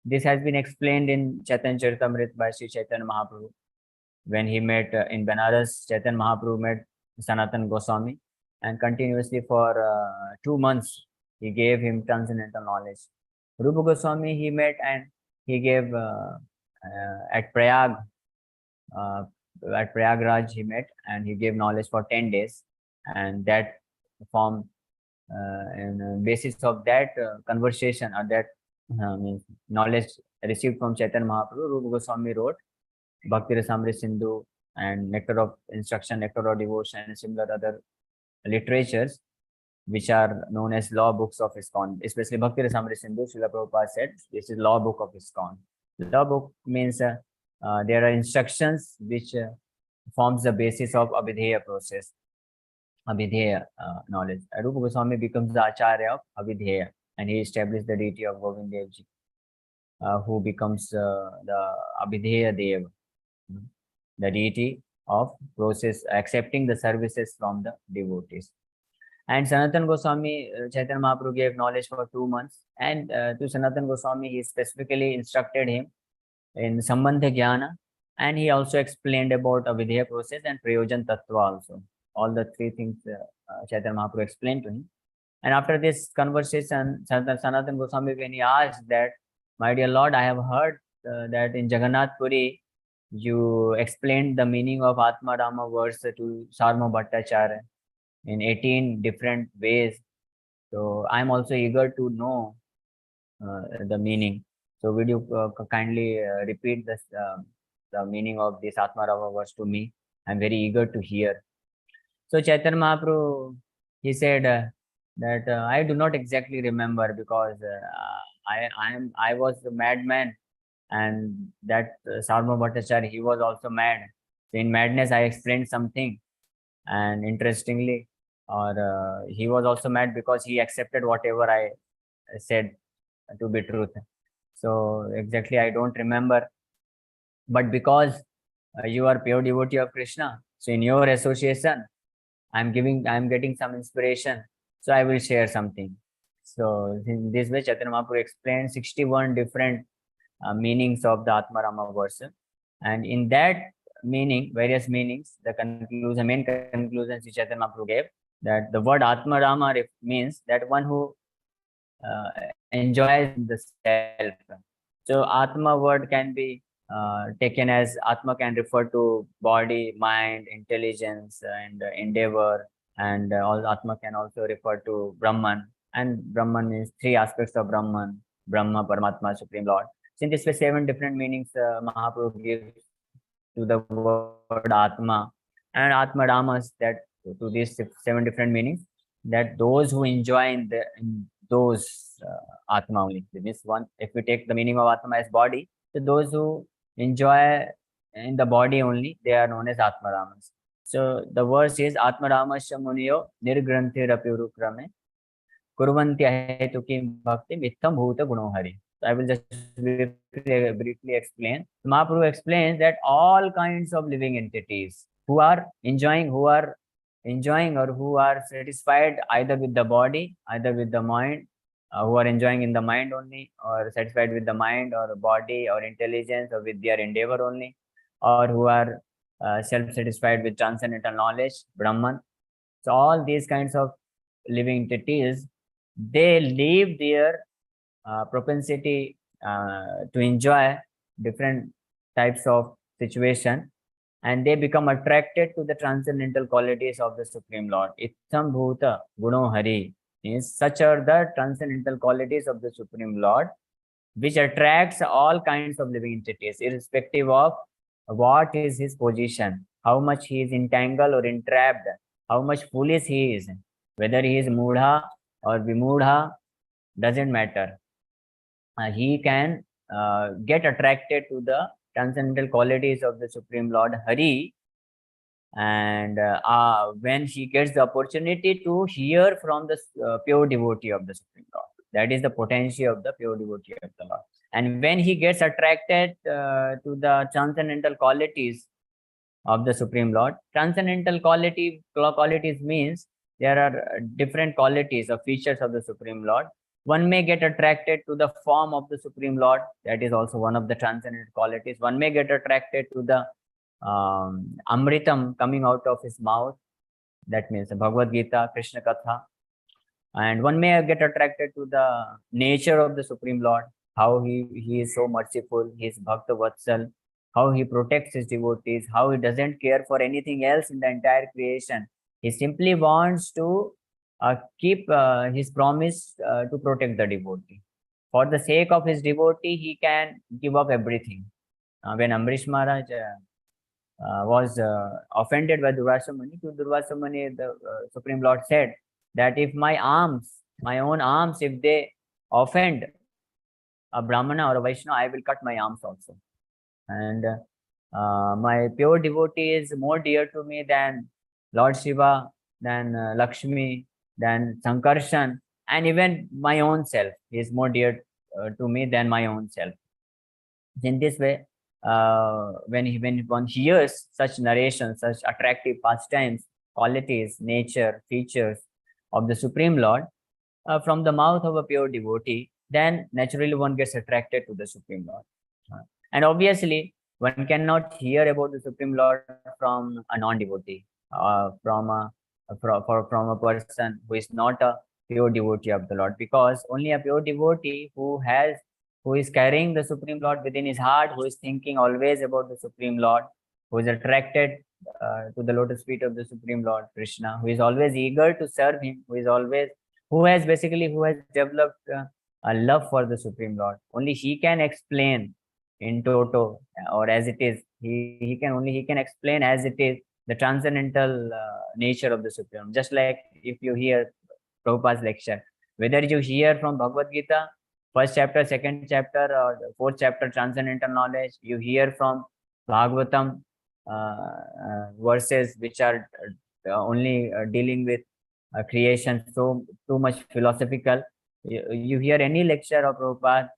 This has been explained in Chaitanya Charitamrita by Sri Chaitanya Mahaprabhu. When he met in Benares, Chaitanya Mahaprabhu met Sanatana Goswami, and continuously for 2 months he gave him transcendental knowledge. Rupa Goswami he met and he gave at Prayag, at Prayagraj he met, and he gave knowledge for 10 days, and that formed and basis of that conversation or that means knowledge received from Chaitanya Mahaprabhu, Rupa Goswami wrote Bhakti Rasamrita Sindhu and Nectar of Instruction, Nectar of Devotion, and similar other literatures which are known as law books of ISKCON, especially Bhakti Rasamrita Sindhu. Srila Prabhupada said this is law book of ISKCON. Law book means there are instructions which forms the basis of Abhidheya process, Abhidheya knowledge. Rupa Goswami becomes the Acharya of Abhidheya, and he established the deity of Govind Dev Ji, who becomes the Abhidheya Dev, the deity of process, accepting the services from the devotees. And Sanatan Goswami, Chaitanya Mahaprabhu gave knowledge for 2 months, and to Sanatan Goswami, he specifically instructed him in Sambandha Jnana, and he also explained about Avidya process and Prayojan Tattva also. All the 3 things Chaitanya Mahaprabhu explained to him. And after this conversation, Sanatan Goswami, when he asked that, my dear Lord, I have heard that in Jagannath Puri, you explained the meaning of Atma Rama verse to Sarma Bhattacharya in 18 different ways. So I'm also eager to know the meaning. So would you kindly repeat this, the meaning of this Atma Rama verse to me? I'm very eager to hear. So Chaitanya Mahaprabhu, he said that I do not exactly remember, because I was a madman, and that Sarma Bhattacharya, he was also mad. So in madness, I explained something, and interestingly, he was also mad because he accepted whatever I said to be truth. So exactly, I don't remember. But because you are pure devotee of Krishna, so in your association, I'm getting some inspiration. So I will share something. So in this way, Chaitanya Mahaprabhu explained 61 different meanings of the Atma Rama verse. And in that meaning, various meanings, the conclusion, main conclusion Sri Chaitanya Mahaprabhu gave, that the word Atma Rama means that one who enjoys the self. So Atma word can be taken as Atma can refer to body, mind, intelligence, and endeavor, and all Atma can also refer to Brahman. And Brahman means 3 aspects of Brahman: Brahma, Paramatma, Supreme Lord. So in this way, 7 different meanings Mahaprabhu gives to the word Atma, and Atma Ramas, that to these 7 different meanings, that those who enjoy in those Atma only. This one, if we take the meaning of Atma as body, so those who enjoy in the body only, they are known as Atma Ramas. So the verse is Atma Ramasya Muniyo Nirgranthi Rapirukrame Kurvanti Ahetukim Bhakti Mitham Bhuta Gunohari. So I will just briefly explain. Mahaprabhu explains that all kinds of living entities who are enjoying or who are satisfied either with the body, either with the mind, who are enjoying in the mind only, or satisfied with the mind or body or intelligence, or with their endeavor only, or who are self-satisfied with transcendental knowledge, Brahman. So all these kinds of living entities, they leave their propensity to enjoy different types of situation, and they become attracted to the transcendental qualities of the Supreme Lord. Itham Bhuta Guno Hari means such are the transcendental qualities of the Supreme Lord, which attracts all kinds of living entities, irrespective of what is his position, how much he is entangled or entrapped, how much foolish he is, whether he is Mudha or Vimudha, doesn't matter. He can get attracted to the transcendental qualities of the Supreme Lord Hari, and when he gets the opportunity to hear from the pure devotee of the Supreme Lord. That is the potential of the pure devotee of the Lord. And when he gets attracted to the transcendental qualities of the Supreme Lord, transcendental qualities means there are different qualities or features of the Supreme Lord. One may get attracted to the form of the Supreme Lord. That is also one of the transcendental qualities. One may get attracted to the Amritam coming out of his mouth. That means the Bhagavad Gita, Krishna Katha. And one may get attracted to the nature of the Supreme Lord, how he is so merciful, he is Bhakta Vatsal, how he protects his devotees, how he doesn't care for anything else in the entire creation. He simply wants to keep his promise to protect the devotee. For the sake of his devotee, he can give up everything. When Amrish Maharaj was offended by Durvasa Muni, to Durvasa Muni, the Supreme Lord said that if my arms, my own arms, if they offend a Brahmana or a Vaishnava, I will cut my arms also. And my pure devotee is more dear to me than Lord Shiva, than Lakshmi, than Sankarshan, and even my own self. He is more dear to me than my own self. In this way, when one hears such narrations, such attractive pastimes, qualities, nature, features of the Supreme Lord from the mouth of a pure devotee, then naturally one gets attracted to the Supreme Lord. And obviously, one cannot hear about the Supreme Lord from a non-devotee, from a person who is not a pure devotee of the Lord, because only a pure devotee who is carrying the Supreme Lord within his heart, who is thinking always about the Supreme Lord, who is attracted to the lotus feet of the Supreme Lord Krishna, who is always eager to serve him, who has developed a love for the Supreme Lord. Only he can explain in toto or as it is. He can explain as it is the transcendental nature of the Supreme. Just like if you hear Prabhupada's lecture, whether you hear from Bhagavad Gita, first chapter, second chapter, or fourth chapter, transcendental knowledge, you hear from Bhagavatam verses which are only dealing with creation, so too much philosophical. You hear any lecture of Prabhupada,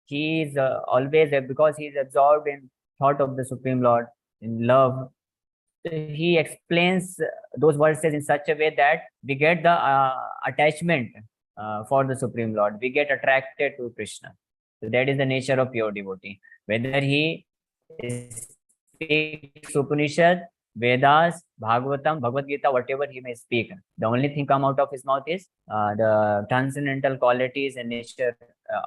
he is always, because he is absorbed in thought of the Supreme Lord, in love. He explains those verses in such a way that we get the attachment for the Supreme Lord. We get attracted to Krishna. So that is the nature of pure devotee. Whether he speaks Upanishad, Vedas, Bhagavatam, Bhagavad Gita, whatever he may speak, the only thing come out of his mouth is the transcendental qualities and nature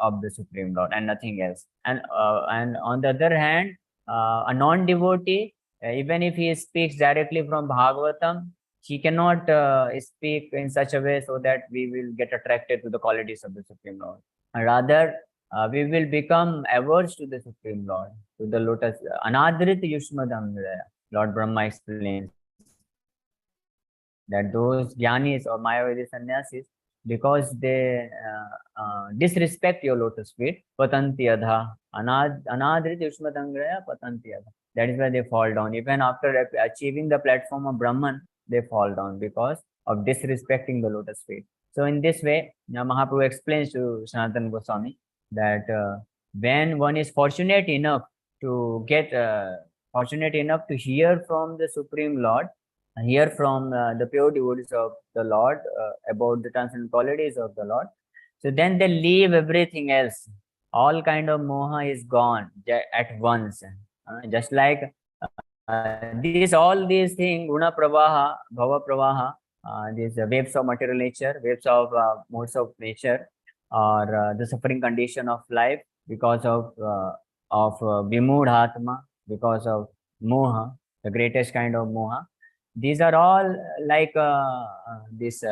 of the Supreme Lord, and nothing else. And on the other hand, a non-devotee, even if he speaks directly from Bhagavatam, he cannot speak in such a way so that we will get attracted to the qualities of the Supreme Lord. Rather, we will become averse to the Supreme Lord, to the lotus. Anadrit Yushmadamraya. Lord Brahma explains that those jnanis or Mayavadi sannyasis, because they disrespect your lotus feet, patanti adha, anadrit yushmatangraya patanti adha. That is why they fall down. Even after achieving the platform of Brahman, they fall down because of disrespecting the lotus feet. So in this way, Mahaprabhu explains to Sanatana Goswami that when one is fortunate enough to hear from the Supreme Lord, hear from the pure devotees of the Lord about the transcendental qualities of the Lord, so then they leave everything else. All kind of moha is gone at once. Just like all these things, guna pravaha, bhava pravaha, these waves of material nature, waves of modes of nature, or the suffering condition of life because of vimudhatma, because of moha, the greatest kind of moha. These are all like this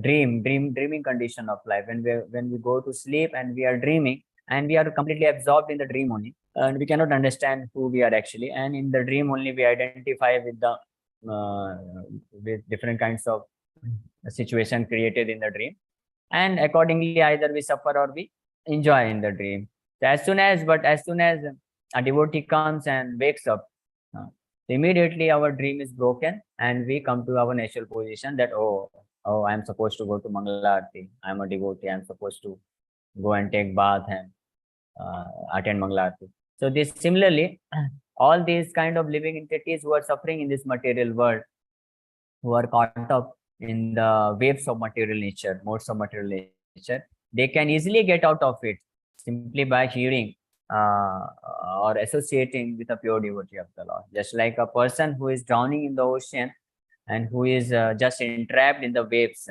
dreaming condition of life. When we go to sleep and we are dreaming, and we are completely absorbed in the dream only, and we cannot understand who we are actually. And in the dream only we identify with the with different kinds of situation created in the dream, and accordingly either we suffer or we enjoy in the dream. So as soon as a devotee comes and wakes up, immediately our dream is broken and we come to our natural position that oh, I'm supposed to go to Mangala Aarti. I'm a devotee. I'm supposed to go and take bath and attend Mangala Aarti. So this similarly, all these kind of living entities who are suffering in this material world, who are caught up in the waves of material nature, modes of material nature, they can easily get out of it simply by hearing or associating with a pure devotee of the Lord. Just like a person who is drowning in the ocean and who is just entrapped in the waves,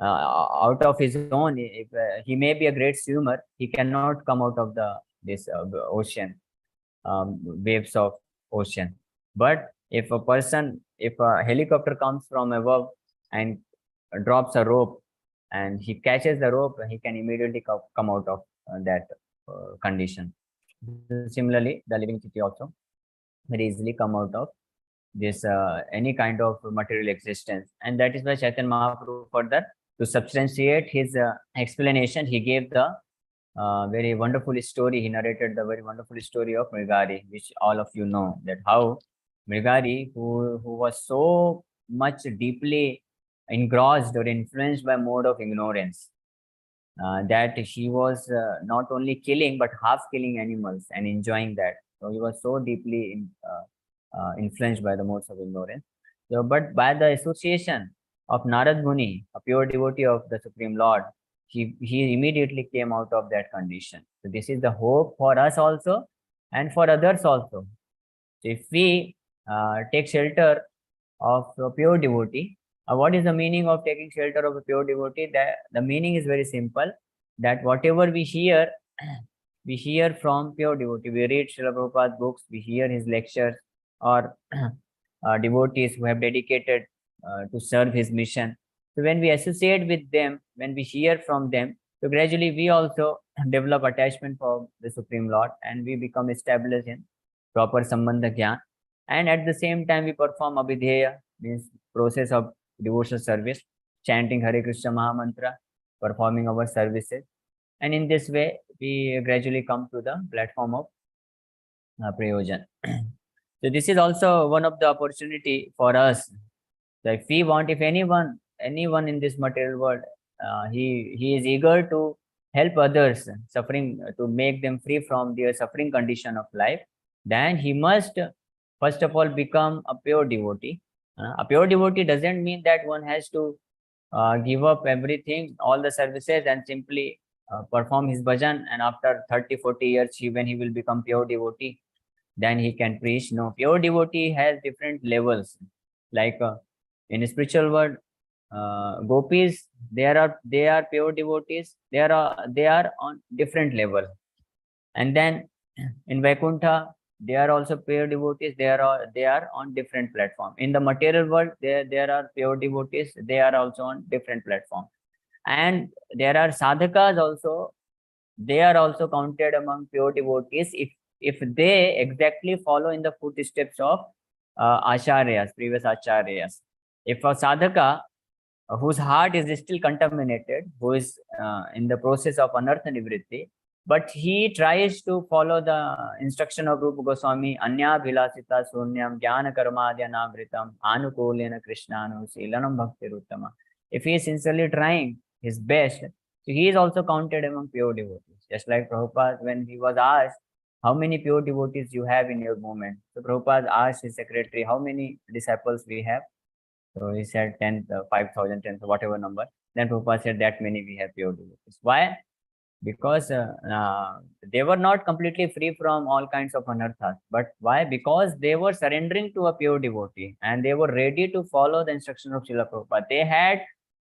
out of his own. If he may be a great swimmer, he cannot come out of this ocean, waves of ocean. But if a helicopter comes from above and drops a rope, and he catches the rope, he can immediately come out of that condition. Similarly, the living entity also very easily come out of this any kind of material existence. And that is why Chaitanya Mahaprabhu further, to substantiate his explanation, he gave the very wonderful story. He narrated the very wonderful story of Mrigari, which all of you know, that how Mrigari, who was so much deeply engrossed or influenced by mode of ignorance, that she was not only killing but half killing animals and enjoying that. So he was so deeply influenced by the modes of ignorance. So, but by the association of Narad Muni, a pure devotee of the Supreme Lord, he immediately came out of that condition. So this is the hope for us also and for others also. So if we take shelter of a pure devotee, what is the meaning of taking shelter of a pure devotee? The meaning is very simple, that whatever we hear, we hear from pure devotee. We read Srila Prabhupada's books, we hear his lectures, or devotees who have dedicated to serve his mission. So when we associate with them, when we hear from them, so gradually we also develop attachment for the Supreme Lord, and we become established in proper Sambandha Gyan. And at the same time, we perform Abhidheya, means process of devotional service, chanting Hare Krishna Mahamantra, performing our services. And in this way, we gradually come to the platform of Prayojan. So this is also one of the opportunity for us. So if we want, if anyone in this material world, he is eager to help others suffering, to make them free from their suffering condition of life, then he must first of all become a pure devotee. A pure devotee doesn't mean that one has to give up everything, all the services, and simply perform his bhajan, and after 30-40 years when he will become pure devotee, then he can preach. No, pure devotee has different levels. Like in a spiritual world, gopis, they are pure devotees. They are on different level. And then in Vaikuntha, they are also pure devotees. They are on different platform. In the material world, there are pure devotees. They are also on different platform. And there are sadhakas also. They are also counted among pure devotees if they exactly follow in the footsteps of acharyas, previous acharyas. If a sadhaka whose heart is still contaminated, who is in the process of anartha nivritti, but he tries to follow the instruction of Rupa Goswami, Anya Bhilasita Sunyam Jnana Karmadya Navritam Anukulena Krishnanu Silanam Bhakti Ruttama. If he is sincerely trying his best, so he is also counted among pure devotees. Just like Prabhupada, when he was asked, how many pure devotees you have in your movement? So Prabhupada asked his secretary, how many disciples we have? So he said 10, 5,000, 10, whatever number. Then Prabhupada said that many we have pure devotees. Why? Because they were not completely free from all kinds of anarthas. But why? Because they were surrendering to a pure devotee and they were ready to follow the instruction of Srila Prabhupada. They had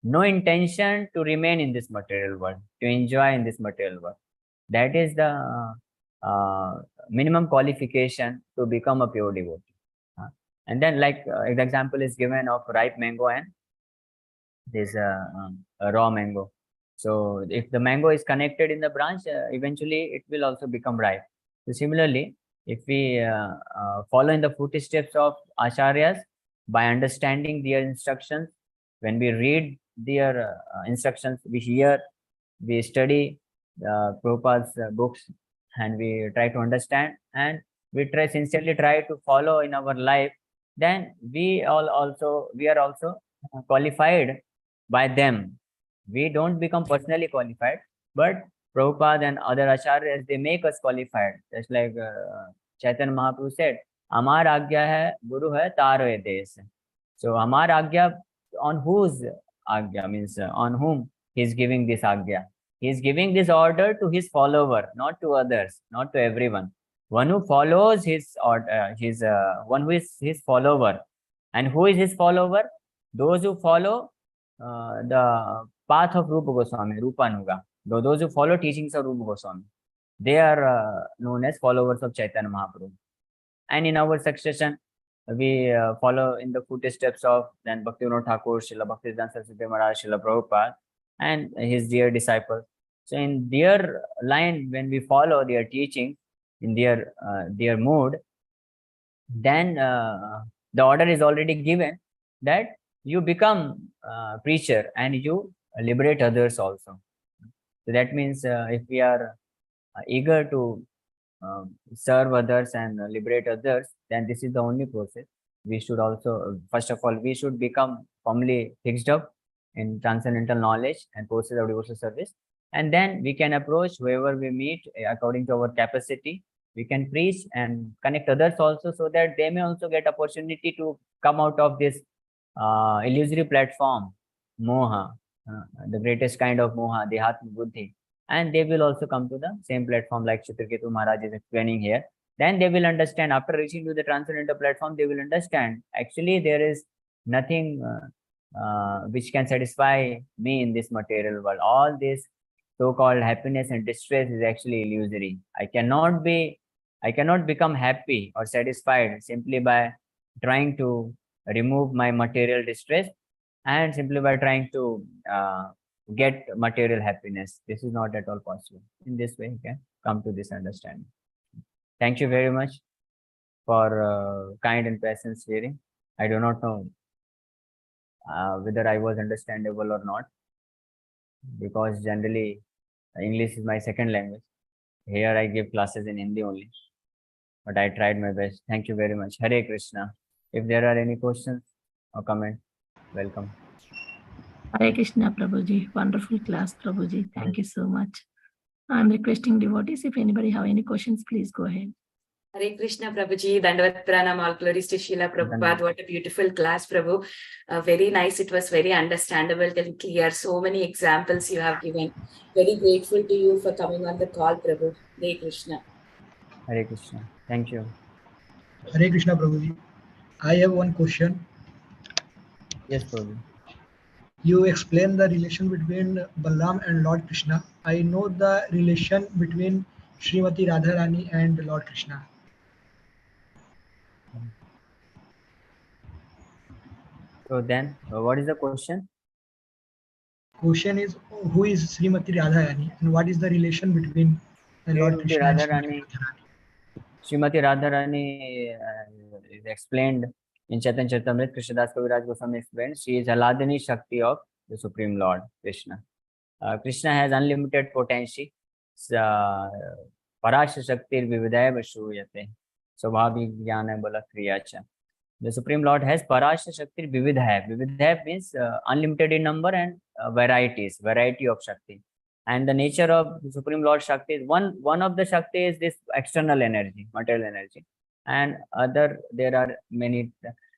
no intention to remain in this material world, to enjoy in this material world. That is the minimum qualification to become a pure devotee. And then, like the example is given of ripe mango and this raw mango. So if the mango is connected in the branch, eventually it will also become ripe. So similarly, if we follow in the footsteps of acharyas by understanding their instructions, when we read their instructions, we hear, we study Prabhupada's books, and we try to understand, and we sincerely try to follow in our life, then we are also qualified by them. We don't become personally qualified, but Prabhupada and other acharyas, they make us qualified. Just like Chaitanya Mahaprabhu said, Amar Agya hai, Guru hai, Taro Desh. So Amar Agya, on whose Agya, means on whom he is giving this Agya. He is giving this order to his follower, not to others, not to everyone. One who follows his order, one who is his follower. And who is his follower? Those who follow the path of Rupa Goswami, Rupanuga. Those who follow teachings of Rupa Goswami, they are known as followers of Chaitanya Mahaprabhu. And in our succession, we follow in the footsteps of then Bhaktivinoda Thakur, Srila Bhaktivedanta Saraswati Maharaj, Srila Prabhupada, and his dear disciples. So in their line, when we follow their teaching in their mode, then the order is already given that you become preacher and you liberate others also. So that means if we are eager to serve others and liberate others, then this is the only process. We should also, first of all, we should become firmly fixed up in transcendental knowledge and process of devotional service. And then we can approach whoever we meet according to our capacity. We can preach and connect others also, so that they may also get opportunity to come out of this illusory platform, moha, the greatest kind of moha, dehatma buddhi. And they will also come to the same platform like Chitraketu Maharaj is explaining here. Then they will understand, after reaching to the transcendental platform, they will understand actually there is nothing which can satisfy me in this material world. All this so-called happiness and distress is actually illusory. I cannot become happy or satisfied simply by trying to remove my material distress and simply by trying to get material happiness. This is not at all possible. In this way, you can come to this understanding. Thank you very much for kind and patient hearing. I do not know whether I was understandable or not, because generally English is my second language. Here I give classes in Hindi only, but I tried my best. Thank you very much. Hare Krishna. If there are any questions or comments, welcome. Hare Krishna, Prabhuji. Wonderful class, Prabhuji. Thank you so much. I'm requesting devotees, if anybody have any questions, please go ahead. Hare Krishna, Prabhuji. Dandavat Pranam, all glories to Srila Prabhupada. What a beautiful class, Prabhu. Very nice. It was very understandable and clear. So many examples you have given. Very grateful to you for coming on the call, Prabhu. Hare Krishna. Hare Krishna. Thank you. Hare Krishna, Prabhuji. I have one question. Yes, Prabhu. You explain the relation between Balaram and Lord Krishna. I know the relation between Srimati Radharani and Lord Krishna. So then, what is the question? Question is, who is Srimati Radharani and what is the relation between Lord Krishna and Srimati Radharani? Srimati Radharani is explained in Chaitanya Charitamrita. Krishnadas Kaviraj Goswami explained, she is Haladini Shakti of the Supreme Lord Krishna. Krishna has unlimited potency. Parasha Shakti Vividaya Vashuyate. Swabhavi Jnana Bala Kriyacha. The Supreme Lord has Parasha Shakti Vividaya. Vividaya means unlimited in number and variety of Shakti. And the nature of the Supreme Lord Shakti is one of the Shakti is this external energy, material energy. And there are many.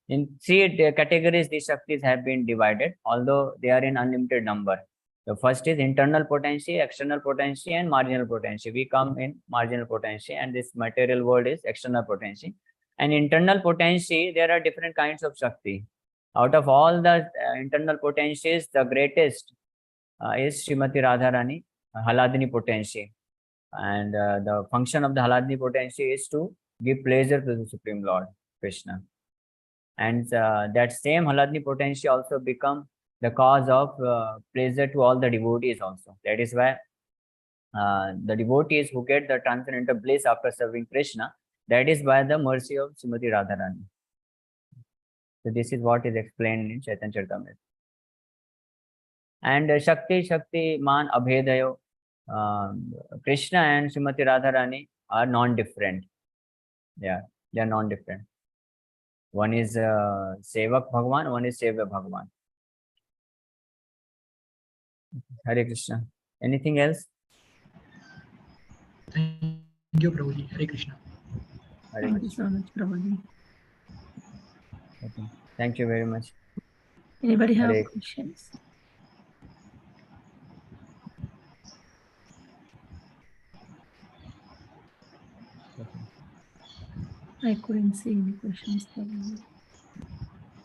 In three categories, these Shaktis have been divided, although they are in unlimited number. The first is internal potency, external potency, and marginal potency. We come in marginal potency, and this material world is external potency. And internal potency, there are different kinds of Shakti. Out of all the internal potencies, the greatest is Srimati Radharani, Haladini potency. And the function of the Haladini potency is to give pleasure to the Supreme Lord Krishna. And that same Haladini potency also become the cause of pleasure to all the devotees also. That is why the devotees who get the transcendental bliss after serving Krishna, that is by the mercy of Srimati Radharani. So this is what is explained in Chaitanya Charitamrita. And Shakti Man Abhedayo, Krishna and Srimati Radharani are non-different. Yeah, they are non-different. One is Sevak Bhagavan, one is Sevya Bhagavan. Hare Krishna. Anything else? Thank you, Prabhuji. Hare Krishna. Hare Thank you Krishna. so much, Prabhuji. Okay. Thank you very much. Anybody have Hare- questions? Okay. I couldn't see any questions, Prabhuji.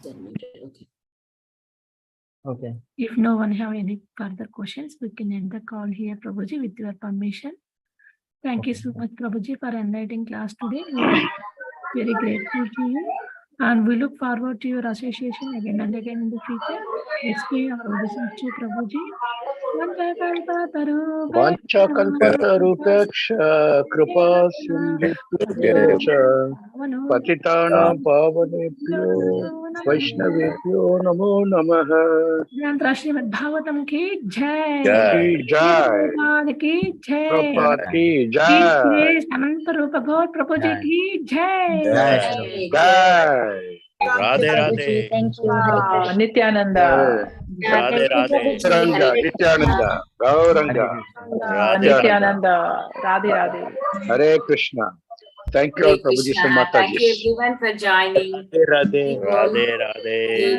Okay. Okay. If no one have any further questions, we can end the call here, Prabhuji, with your permission. Thank you so much, Prabhuji, for enlightening class today. We are very grateful to you. And we look forward to your association again and again in the future. SP or obeisances to Prabhuji. Vanchakalpatarupekša kripa sindhubhyo cha patitanam pavanebhyo Vaishnavebhyo namo namaha. Srimad Bhagavatam ki jai. Ki jai. Prabhupada ki jai. Prabhupada ki jai. Ananta Rupa Gaur Prabhuji ki jai. Jai. Jai. Radhe Radhe. Thank you. Hare Krishna. Nityananda. Radhe Radhe. Gauranga, Nityananda, Gauranga. Nityananda. Radhe Radhe. Hare Krishna. Thank you all, Hare Prabhuji Krishna. and Thank you Mataji. everyone for joining. Radhe Radhe.